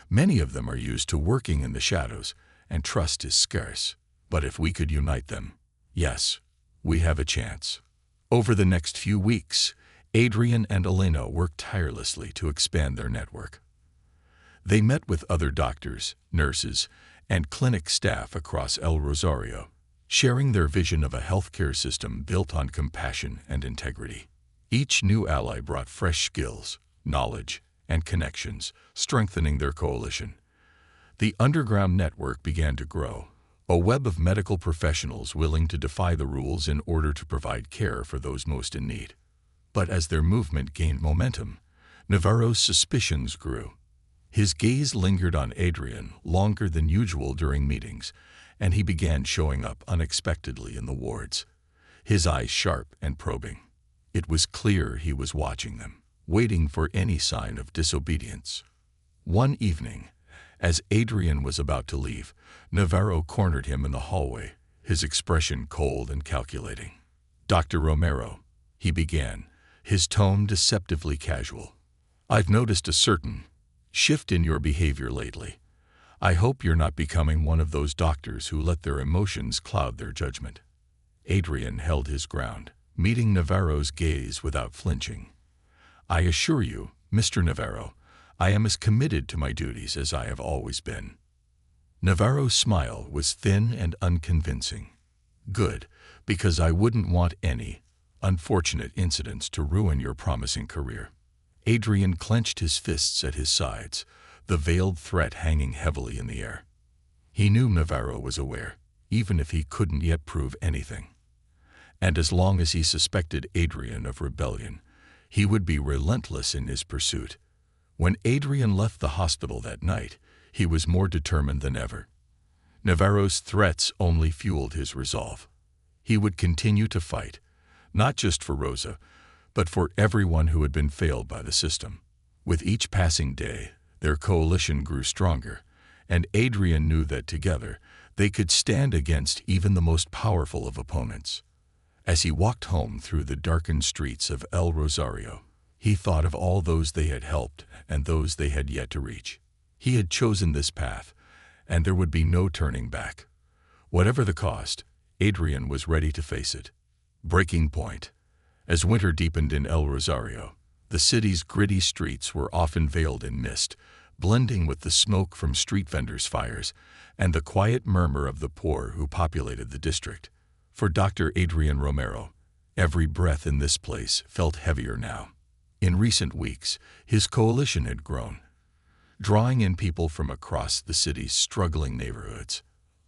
Many of them are used to working in the shadows, and trust is scarce. But if we could unite them, yes, we have a chance." Over the next few weeks, Adrian and Elena worked tirelessly to expand their network. They met with other doctors, nurses, and clinic staff across El Rosario, sharing their vision of a healthcare system built on compassion and integrity. Each new ally brought fresh skills, knowledge, and connections, strengthening their coalition. The underground network began to grow, a web of medical professionals willing to defy the rules in order to provide care for those most in need. But as their movement gained momentum, Navarro's suspicions grew. His gaze lingered on Adrian longer than usual during meetings, and he began showing up unexpectedly in the wards, his eyes sharp and probing. It was clear he was watching them, waiting for any sign of disobedience. One evening, as Adrian was about to leave, Navarro cornered him in the hallway, his expression cold and calculating. "Dr. Romero," he began, his tone deceptively casual, "I've noticed a certain shift in your behavior lately. I hope you're not becoming one of those doctors who let their emotions cloud their judgment." Adrian held his ground, meeting Navarro's gaze without flinching. "I assure you, Mr. Navarro, I am as committed to my duties as I have always been." Navarro's smile was thin and unconvincing. "Good, because I wouldn't want any unfortunate incidents to ruin your promising career." Adrian clenched his fists at his sides, the veiled threat hanging heavily in the air. He knew Navarro was aware, even if he couldn't yet prove anything. And as long as he suspected Adrian of rebellion, he would be relentless in his pursuit. When Adrian left the hospital that night, he was more determined than ever. Navarro's threats only fueled his resolve. He would continue to fight, not just for Rosa, but for everyone who had been failed by the system. With each passing day, their coalition grew stronger, and Adrian knew that together they could stand against even the most powerful of opponents. As he walked home through the darkened streets of El Rosario, he thought of all those they had helped and those they had yet to reach. He had chosen this path, and there would be no turning back. Whatever the cost, Adrian was ready to face it. Breaking point. As winter deepened in El Rosario, the city's gritty streets were often veiled in mist, blending with the smoke from street vendors' fires and the quiet murmur of the poor who populated the district. For Dr. Adrian Romero, every breath in this place felt heavier now. In recent weeks, his coalition had grown, drawing in people from across the city's struggling neighborhoods.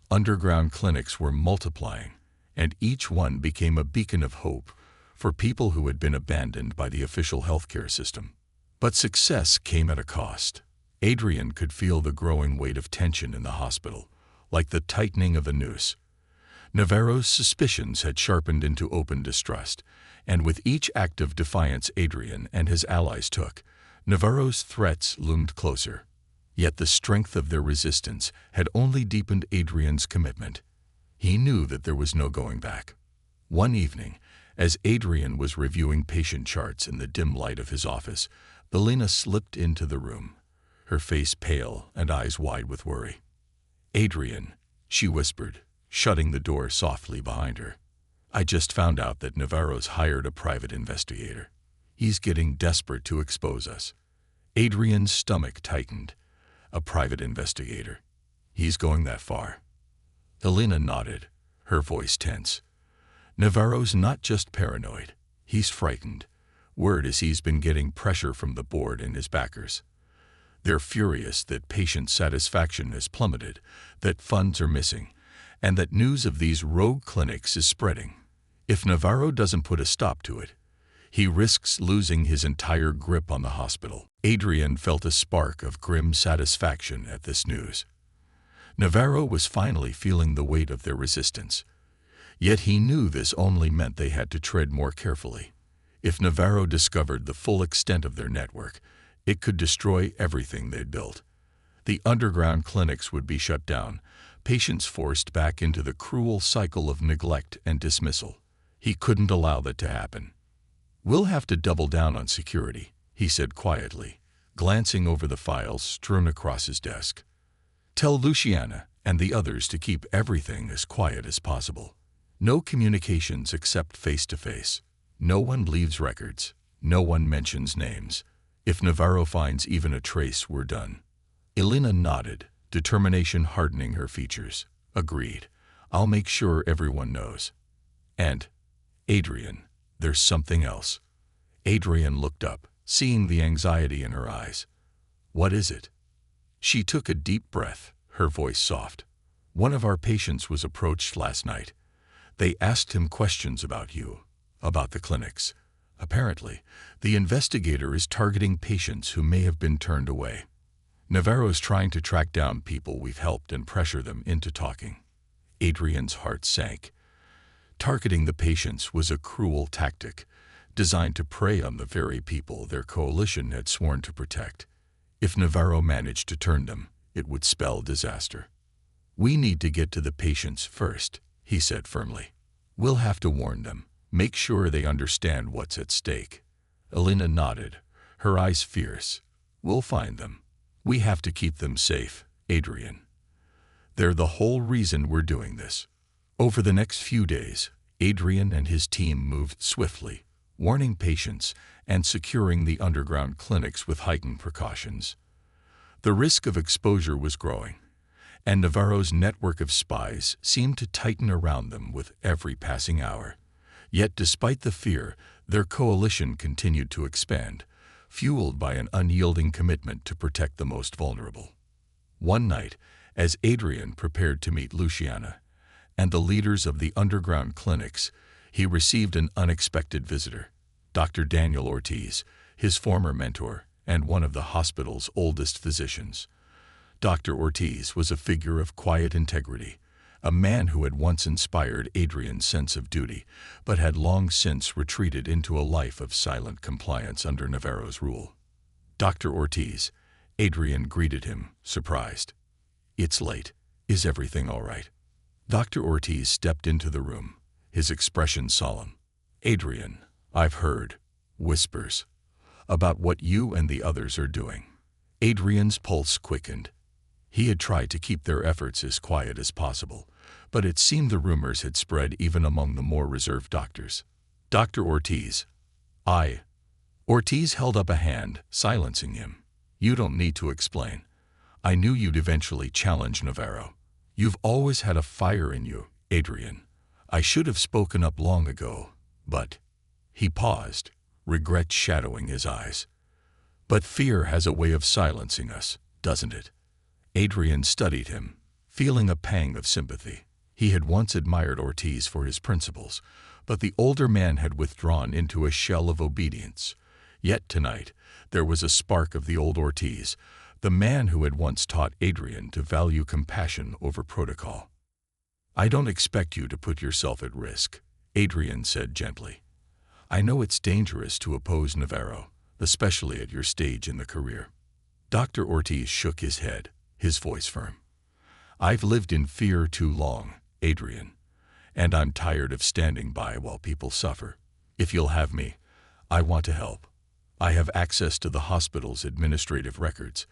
Underground clinics were multiplying, and each one became a beacon of hope for people who had been abandoned by the official healthcare system. But success came at a cost. Adrian could feel the growing weight of tension in the hospital, like the tightening of a noose. Navarro's suspicions had sharpened into open distrust, and with each act of defiance Adrian and his allies took, Navarro's threats loomed closer. Yet the strength of their resistance had only deepened Adrian's commitment. He knew that there was no going back. One evening, as Adrian was reviewing patient charts in the dim light of his office, Elena slipped into the room, her face pale and eyes wide with worry. "Adrian," she whispered, shutting the door softly behind her. "I just found out that Navarro's hired a private investigator. He's getting desperate to expose us." Adrian's stomach tightened. A private investigator. He's going that far. Elena nodded, her voice tense. "Navarro's not just paranoid. He's frightened. Word is he's been getting pressure from the board and his backers. They're furious that patient satisfaction has plummeted, that funds are missing, and that news of these rogue clinics is spreading. If Navarro doesn't put a stop to it, he risks losing his entire grip on the hospital." Adrian felt a spark of grim satisfaction at this news. Navarro was finally feeling the weight of their resistance. Yet he knew this only meant they had to tread more carefully. If Navarro discovered the full extent of their network, it could destroy everything they'd built. The underground clinics would be shut down, patients forced back into the cruel cycle of neglect and dismissal. He couldn't allow that to happen. "We'll have to double down on security," he said quietly, glancing over the files strewn across his desk. "Tell Luciana and the others to keep everything as quiet as possible. No communications except face-to-face. No one leaves records. No one mentions names. If Navarro finds even a trace, we're done." Elena nodded, determination hardening her features. "Agreed. I'll make sure everyone knows. And, Adrian, there's something else." Adrian looked up, seeing the anxiety in her eyes. "What is it?" She took a deep breath, her voice soft. "One of our patients was approached last night. They asked him questions about you, about the clinics. Apparently, the investigator is targeting patients who may have been turned away. Navarro's trying to track down people we've helped and pressure them into talking." Adrian's heart sank. Targeting the patients was a cruel tactic, designed to prey on the very people their coalition had sworn to protect. If Navarro managed to turn them, it would spell disaster. "We need to get to the patients first," he said firmly. "We'll have to warn them, make sure they understand what's at stake." Elena nodded, her eyes fierce. "We'll find them. We have to keep them safe, Adrian. They're the whole reason we're doing this." Over the next few days, Adrian and his team moved swiftly, warning patients and securing the underground clinics with heightened precautions. The risk of exposure was growing, and Navarro's network of spies seemed to tighten around them with every passing hour. Yet despite the fear, their coalition continued to expand, fueled by an unyielding commitment to protect the most vulnerable. One night, as Adrian prepared to meet Luciana and the leaders of the underground clinics, he received an unexpected visitor, Dr. Daniel Ortiz, his former mentor and one of the hospital's oldest physicians. Dr. Ortiz was a figure of quiet integrity, a man who had once inspired Adrian's sense of duty, but had long since retreated into a life of silent compliance under Navarro's rule. "Dr. Ortiz," Adrian greeted him, surprised. "It's late. Is everything all right?" Dr. Ortiz stepped into the room, his expression solemn. "Adrian, I've heard whispers about what you and the others are doing." Adrian's pulse quickened. He had tried to keep their efforts as quiet as possible, but it seemed the rumors had spread even among the more reserved doctors. "Dr. Ortiz." Ortiz held up a hand, silencing him. "You don't need to explain. I knew you'd eventually challenge Navarro. You've always had a fire in you, Adrian. I should have spoken up long ago, but..." He paused, regret shadowing his eyes. "But fear has a way of silencing us, doesn't it?" Adrian studied him, feeling a pang of sympathy. He had once admired Ortiz for his principles, but the older man had withdrawn into a shell of obedience. Yet tonight, there was a spark of the old Ortiz, the man who had once taught Adrian to value compassion over protocol. "I don't expect you to put yourself at risk," Adrian said gently. "I know it's dangerous to oppose Navarro, especially at your stage in the career." Dr. Ortiz shook his head, his voice firm. "I've lived in fear too long, Adrian, and I'm tired of standing by while people suffer. If you'll have me, I want to help. I have access to the hospital's administrative records,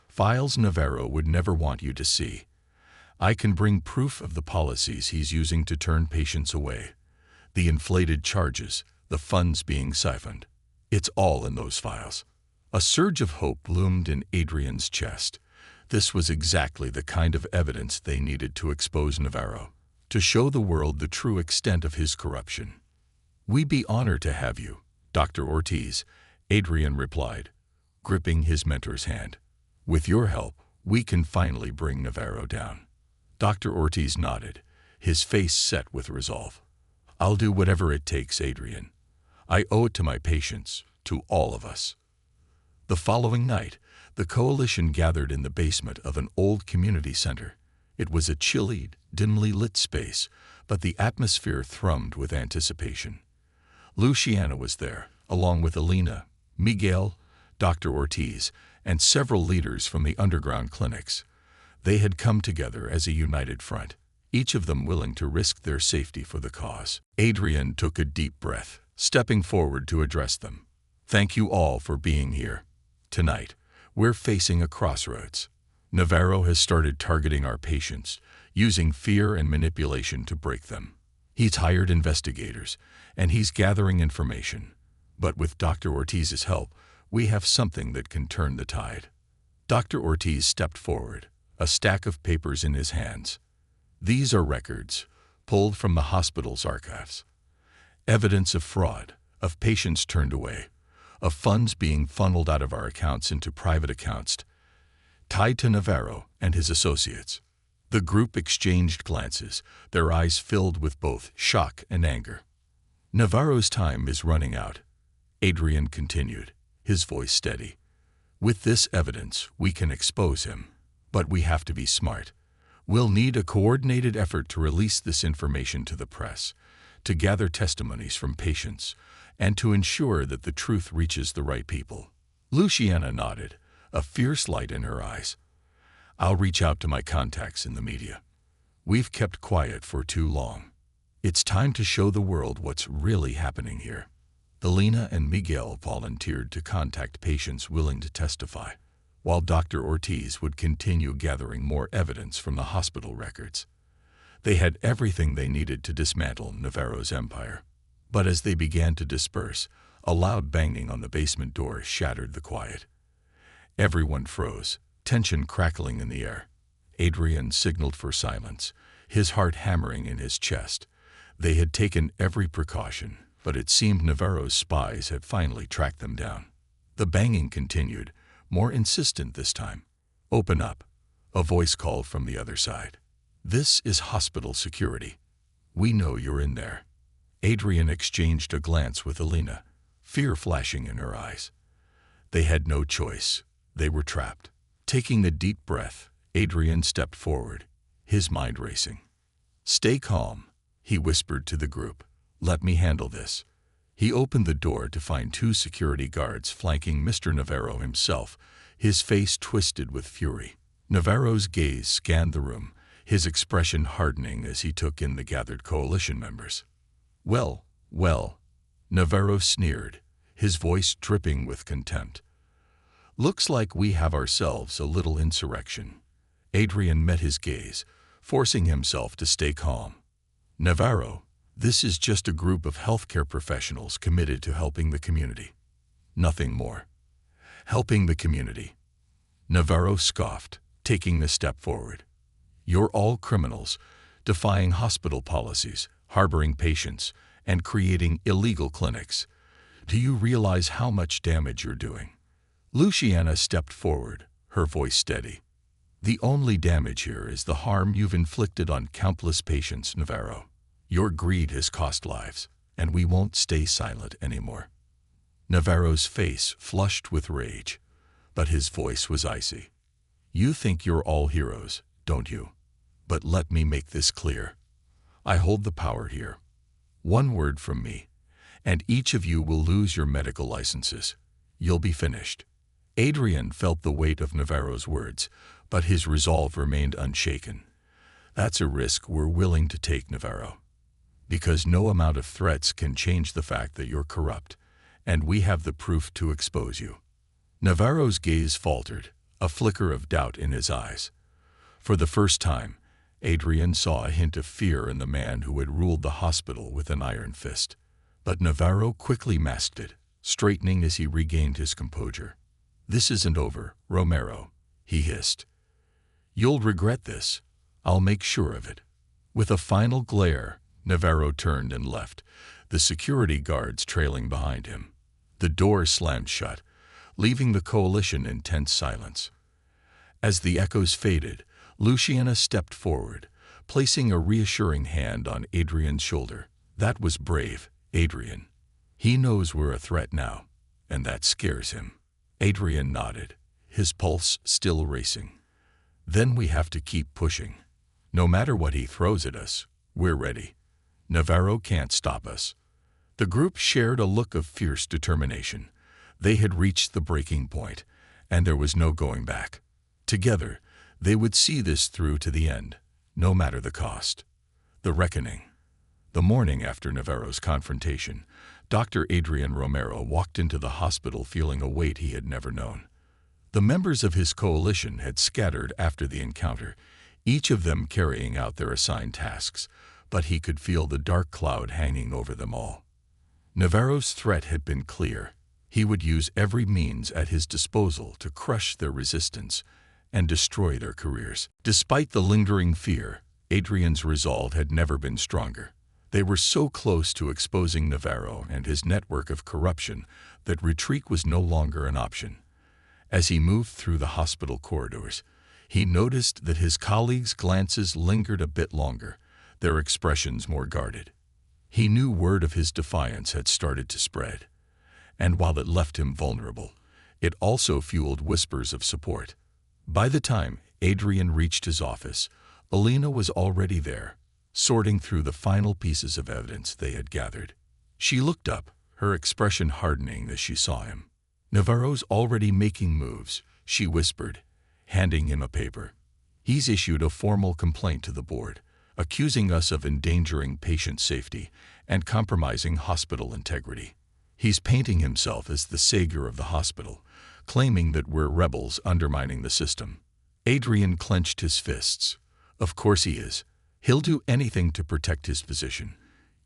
files Navarro would never want you to see. I can bring proof of the policies he's using to turn patients away, the inflated charges, the funds being siphoned. It's all in those files." A surge of hope loomed in Adrian's chest. This was exactly the kind of evidence they needed to expose Navarro, to show the world the true extent of his corruption. "We'd be honored to have you, Dr. Ortiz," Adrian replied, gripping his mentor's hand. "With your help, we can finally bring Navarro down." Dr. Ortiz nodded, his face set with resolve. "I'll do whatever it takes, Adrian. I owe it to my patients, to all of us." The following night, the coalition gathered in the basement of an old community center. It was a chilly, dimly lit space, but the atmosphere thrummed with anticipation. Luciana was there, along with Elena, Miguel, Dr. Ortiz, and several leaders from the underground clinics. They had come together as a united front, each of them willing to risk their safety for the cause. Adrian took a deep breath, stepping forward to address them. "Thank you all for being here. Tonight, we're facing a crossroads. Navarro has started targeting our patients, using fear and manipulation to break them. He's hired investigators, and he's gathering information. But with Dr. Ortiz's help, we have something that can turn the tide." Dr. Ortiz stepped forward, a stack of papers in his hands. "These are records, pulled from the hospital's archives. Evidence of fraud, of patients turned away, of funds being funneled out of our accounts into private accounts, tied to Navarro and his associates." The group exchanged glances, their eyes filled with both shock and anger. "Navarro's time is running out," Adrian continued, his voice steady. "With this evidence, we can expose him. But we have to be smart. We'll need a coordinated effort to release this information to the press, to gather testimonies from patients, and to ensure that the truth reaches the right people. Luciana nodded, a fierce light in her eyes. I'll reach out to my contacts in the media. We've kept quiet for too long. It's time to show the world what's really happening here. Elena and Miguel volunteered to contact patients willing to testify, while Dr. Ortiz would continue gathering more evidence from the hospital records. They had everything they needed to dismantle Navarro's empire. But as they began to disperse, a loud banging on the basement door shattered the quiet. Everyone froze, tension crackling in the air. Adrian signaled for silence, his heart hammering in his chest. They had taken every precaution, but it seemed Navarro's spies had finally tracked them down. The banging continued, more insistent this time. "Open up," a voice called from the other side. "This is hospital security. We know you're in there." Adrian exchanged a glance with Elena, fear flashing in her eyes. They had no choice. They were trapped. Taking a deep breath, Adrian stepped forward, his mind racing. "Stay calm," he whispered to the group. "Let me handle this." He opened the door to find two security guards flanking Mr. Navarro himself, his face twisted with fury. Navarro's gaze scanned the room, his expression hardening as he took in the gathered coalition members. "Well, well," Navarro sneered, his voice dripping with contempt. "Looks like we have ourselves a little insurrection." Adrian met his gaze, forcing himself to stay calm. "Navarro, this is just a group of healthcare professionals committed to helping the community. Nothing more." "Helping the community?" Navarro scoffed, taking a step forward. "You're all criminals, defying hospital policies, harboring patients, and creating illegal clinics. Do you realize how much damage you're doing?" Luciana stepped forward, her voice steady. "The only damage here is the harm you've inflicted on countless patients, Navarro. Your greed has cost lives, and we won't stay silent anymore." Navarro's face flushed with rage, but his voice was icy. "You think you're all heroes, don't you? But let me make this clear. I hold the power here. One word from me, and each of you will lose your medical licenses. You'll be finished." Adrian felt the weight of Navarro's words, but his resolve remained unshaken. "That's a risk we're willing to take, Navarro. Because no amount of threats can change the fact that you're corrupt, and we have the proof to expose you." Navarro's gaze faltered, a flicker of doubt in his eyes. For the first time, Adrian saw a hint of fear in the man who had ruled the hospital with an iron fist. But Navarro quickly masked it, straightening as he regained his composure. "This isn't over, Romero," he hissed. "You'll regret this. I'll make sure of it." With a final glare, Navarro turned and left, the security guards trailing behind him. The door slammed shut, leaving the coalition in tense silence. As the echoes faded, Luciana stepped forward, placing a reassuring hand on Adrian's shoulder. "That was brave, Adrian. He knows we're a threat now, and that scares him." Adrian nodded, his pulse still racing. "Then we have to keep pushing. No matter what he throws at us, we're ready. Navarro can't stop us." The group shared a look of fierce determination. They had reached the breaking point, and there was no going back. Together, they would see this through to the end, no matter the cost. The reckoning. The morning after Navarro's confrontation, Dr. Adrian Romero walked into the hospital feeling a weight he had never known. The members of his coalition had scattered after the encounter, each of them carrying out their assigned tasks, but he could feel the dark cloud hanging over them all. Navarro's threat had been clear. He would use every means at his disposal to crush their resistance and destroy their careers. Despite the lingering fear, Adrian's resolve had never been stronger. They were so close to exposing Navarro and his network of corruption that retreat was no longer an option. As he moved through the hospital corridors, he noticed that his colleagues' glances lingered a bit longer, their expressions more guarded. He knew word of his defiance had started to spread, and while it left him vulnerable, it also fueled whispers of support. By the time Adrian reached his office, Elena was already there, sorting through the final pieces of evidence they had gathered. She looked up, her expression hardening as she saw him. "Navarro's already making moves," she whispered, handing him a paper. "He's issued a formal complaint to the board, accusing us of endangering patient safety and compromising hospital integrity. He's painting himself as the savior of the hospital, claiming that we're rebels undermining the system." Adrian clenched his fists. "Of course he is. He'll do anything to protect his position,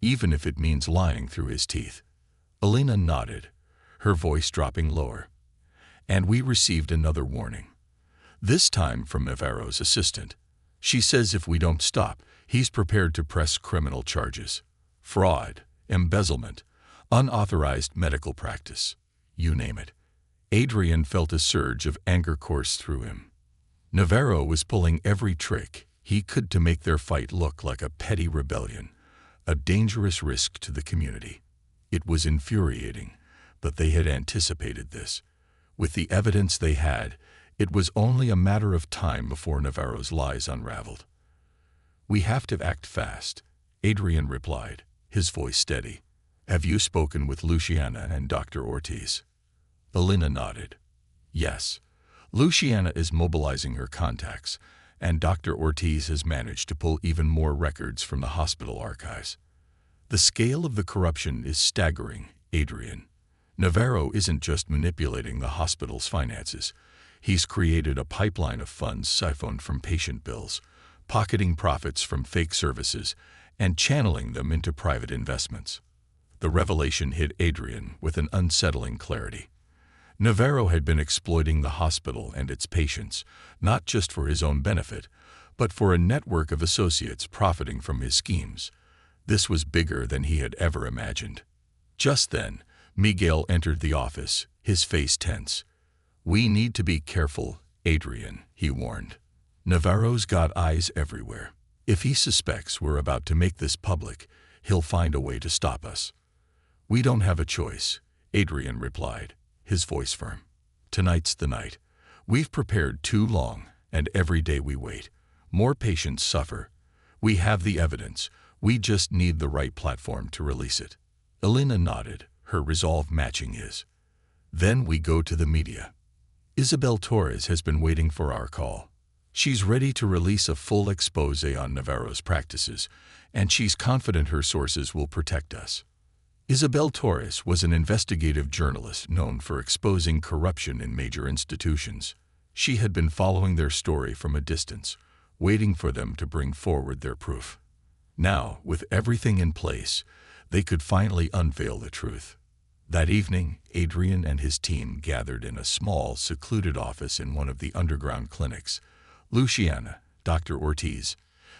even if it means lying through his teeth." Elena nodded, her voice dropping lower. "And we received another warning. This time from Navarro's assistant. She says if we don't stop, he's prepared to press criminal charges. Fraud, embezzlement, unauthorized medical practice. You name it." Adrian felt a surge of anger course through him. Navarro was pulling every trick he could to make their fight look like a petty rebellion, a dangerous risk to the community. It was infuriating, but they had anticipated this. With the evidence they had, it was only a matter of time before Navarro's lies unraveled. "We have to act fast," Adrian replied, his voice steady. "Have you spoken with Luciana and Dr. Ortiz?" Elena nodded. "Yes. Luciana is mobilizing her contacts, and Dr. Ortiz has managed to pull even more records from the hospital archives. The scale of the corruption is staggering, Adrian. Navarro isn't just manipulating the hospital's finances. He's created a pipeline of funds siphoned from patient bills, pocketing profits from fake services, and channeling them into private investments." The revelation hit Adrian with an unsettling clarity. Navarro had been exploiting the hospital and its patients, not just for his own benefit, but for a network of associates profiting from his schemes. This was bigger than he had ever imagined. Just then, Miguel entered the office, his face tense. "We need to be careful, Adrian," he warned. "Navarro's got eyes everywhere. If he suspects we're about to make this public, he'll find a way to stop us." "We don't have a choice," Adrian replied, his voice firm. "Tonight's the night. We've prepared too long, and every day we wait, more patients suffer. We have the evidence. We just need the right platform to release it." Elena nodded, her resolve matching his. "Then we go to the media. Isabel Torres has been waiting for our call. She's ready to release a full expose on Navarro's practices, and she's confident her sources will protect us." Isabel Torres was an investigative journalist known for exposing corruption in major institutions. She had been following their story from a distance, waiting for them to bring forward their proof. Now, with everything in place, they could finally unveil the truth. That evening, Adrian and his team gathered in a small, secluded office in one of the underground clinics. Luciana, Dr. Ortiz,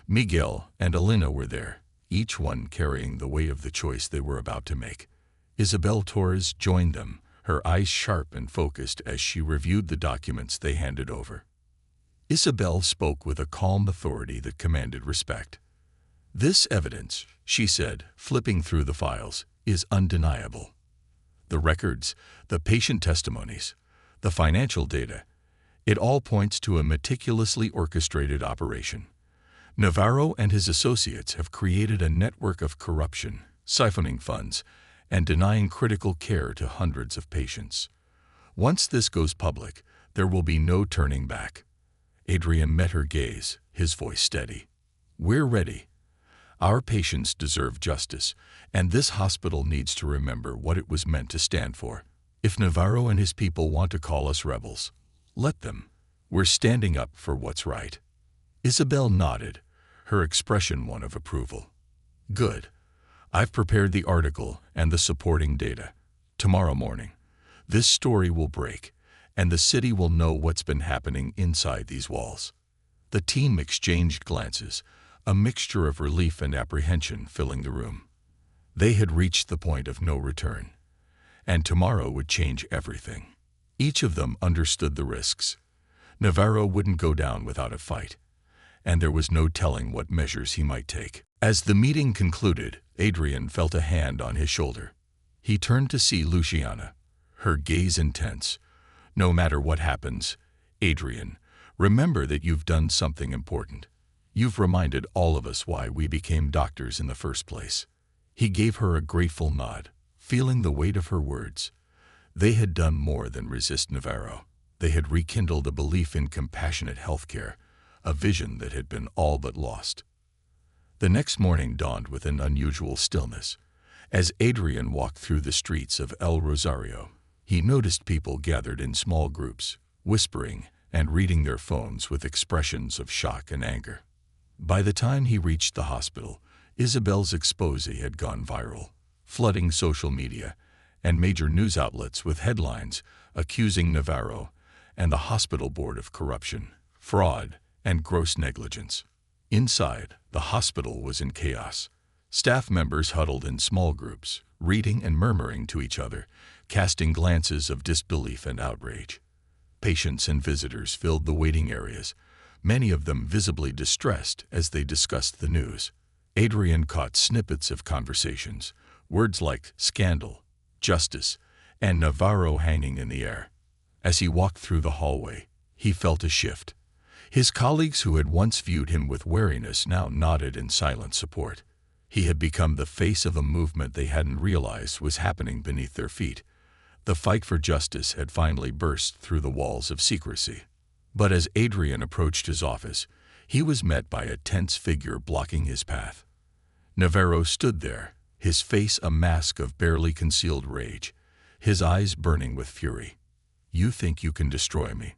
Miguel, and Elena were there, each one carrying the weight of the choice they were about to make. Isabel Torres joined them, her eyes sharp and focused as she reviewed the documents they handed over. Isabel spoke with a calm authority that commanded respect. "This evidence," she said, flipping through the files, "is undeniable. The records, the patient testimonies, the financial data, it all points to a meticulously orchestrated operation. Navarro and his associates have created a network of corruption, siphoning funds, and denying critical care to hundreds of patients. Once this goes public, there will be no turning back." Adrian met her gaze, his voice steady. "We're ready. Our patients deserve justice, and this hospital needs to remember what it was meant to stand for. If Navarro and his people want to call us rebels, let them. We're standing up for what's right." Isabel nodded, her expression one of approval. "Good. I've prepared the article and the supporting data. Tomorrow morning, this story will break, and the city will know what's been happening inside these walls." The team exchanged glances, a mixture of relief and apprehension filling the room. They had reached the point of no return, and tomorrow would change everything. Each of them understood the risks. Navarro wouldn't go down without a fight, and there was no telling what measures he might take. As the meeting concluded, Adrian felt a hand on his shoulder. He turned to see Luciana, her gaze intense. "No matter what happens, Adrian, remember that you've done something important. You've reminded all of us why we became doctors in the first place." He gave her a grateful nod, feeling the weight of her words. They had done more than resist Navarro. They had rekindled a belief in compassionate healthcare, a vision that had been all but lost. The next morning dawned with an unusual stillness. As Adrian walked through the streets of El Rosario, he noticed people gathered in small groups, whispering and reading their phones with expressions of shock and anger. By the time he reached the hospital, Isabel's expose had gone viral, flooding social media and major news outlets with headlines accusing Navarro and the hospital board of corruption, fraud, and gross negligence. Inside, the hospital was in chaos. Staff members huddled in small groups, reading and murmuring to each other, casting glances of disbelief and outrage. Patients and visitors filled the waiting areas, many of them visibly distressed as they discussed the news. Adrian caught snippets of conversations, words like scandal, justice, and Navarro hanging in the air. As he walked through the hallway, he felt a shift. His colleagues who had once viewed him with wariness now nodded in silent support. He had become the face of a movement they hadn't realized was happening beneath their feet. The fight for justice had finally burst through the walls of secrecy. But as Adrian approached his office, he was met by a tense figure blocking his path. Navarro stood there, his face a mask of barely concealed rage, his eyes burning with fury. "You think you can destroy me?"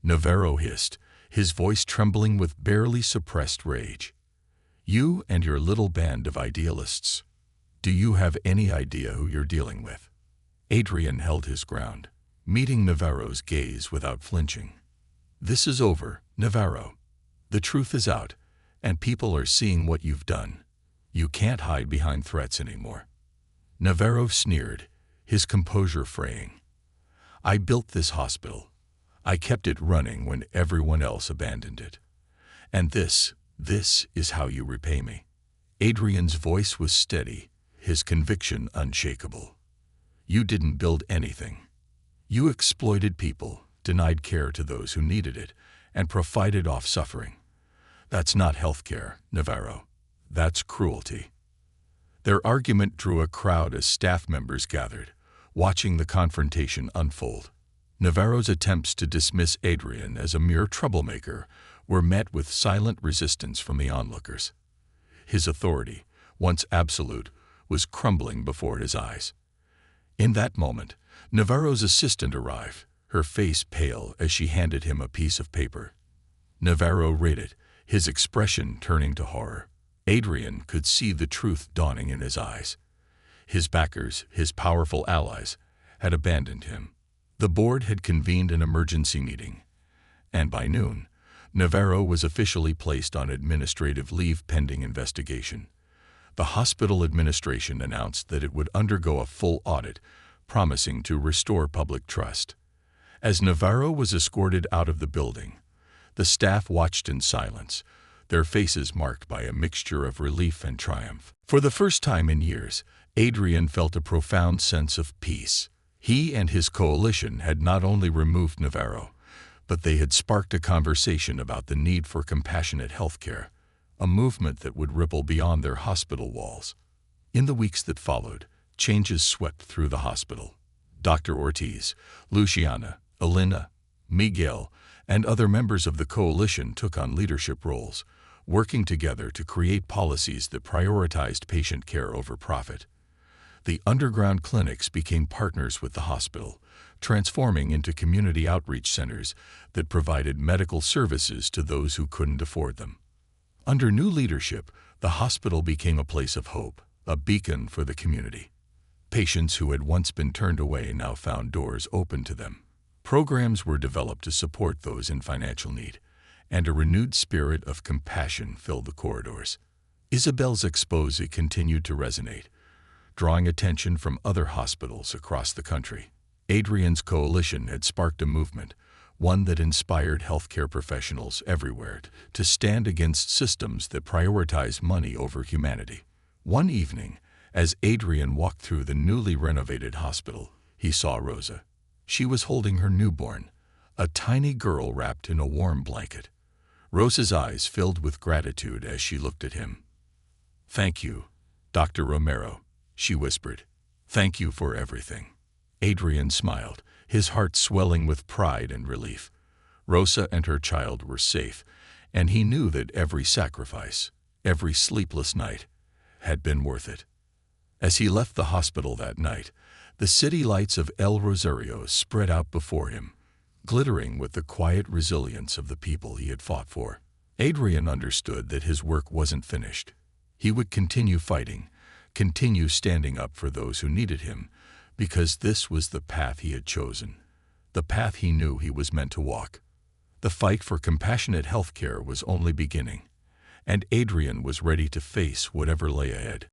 Navarro hissed, his voice trembling with barely suppressed rage. "You and your little band of idealists. Do you have any idea who you're dealing with?" Adrian held his ground, meeting Navarro's gaze without flinching. "This is over, Navarro. The truth is out, and people are seeing what you've done. You can't hide behind threats anymore." Navarro sneered, his composure fraying. "I built this hospital. I kept it running when everyone else abandoned it. And this is how you repay me." Adrian's voice was steady, his conviction unshakable. "You didn't build anything. You exploited people, denied care to those who needed it, and profited off suffering. That's not healthcare, Navarro. That's cruelty." Their argument drew a crowd as staff members gathered, watching the confrontation unfold. Navarro's attempts to dismiss Adrian as a mere troublemaker were met with silent resistance from the onlookers. His authority, once absolute, was crumbling before his eyes. In that moment, Navarro's assistant arrived, her face pale as she handed him a piece of paper. Navarro read it, his expression turning to horror. Adrian could see the truth dawning in his eyes. His backers, his powerful allies, had abandoned him. The board had convened an emergency meeting, and by noon, Navarro was officially placed on administrative leave pending investigation. The hospital administration announced that it would undergo a full audit, promising to restore public trust. As Navarro was escorted out of the building, the staff watched in silence, their faces marked by a mixture of relief and triumph. For the first time in years, Adrian felt a profound sense of peace. He and his coalition had not only removed Navarro, but they had sparked a conversation about the need for compassionate healthcare, a movement that would ripple beyond their hospital walls. In the weeks that followed, changes swept through the hospital. Dr. Ortiz, Luciana, Elena, Miguel, and other members of the coalition took on leadership roles, working together to create policies that prioritized patient care over profit. The underground clinics became partners with the hospital, transforming into community outreach centers that provided medical services to those who couldn't afford them. Under new leadership, the hospital became a place of hope, a beacon for the community. Patients who had once been turned away now found doors open to them. Programs were developed to support those in financial need, and a renewed spirit of compassion filled the corridors. Isabel's expose continued to resonate, drawing attention from other hospitals across the country. Adrian's coalition had sparked a movement, one that inspired healthcare professionals everywhere to stand against systems that prioritize money over humanity. One evening, as Adrian walked through the newly renovated hospital, he saw Rosa. She was holding her newborn, a tiny girl wrapped in a warm blanket. Rosa's eyes filled with gratitude as she looked at him. "Thank you, Dr. Romero," she whispered. Thank you for everything." Adrian smiled, his heart swelling with pride and relief. Rosa and her child were safe, and he knew that every sacrifice, every sleepless night, had been worth it. As he left the hospital that night, the city lights of El Rosario spread out before him, glittering with the quiet resilience of the people he had fought for. Adrian understood that his work wasn't finished. He would continue fighting, continue standing up for those who needed him, because this was the path he had chosen, the path he knew he was meant to walk. The fight for compassionate healthcare was only beginning, and Adrian was ready to face whatever lay ahead.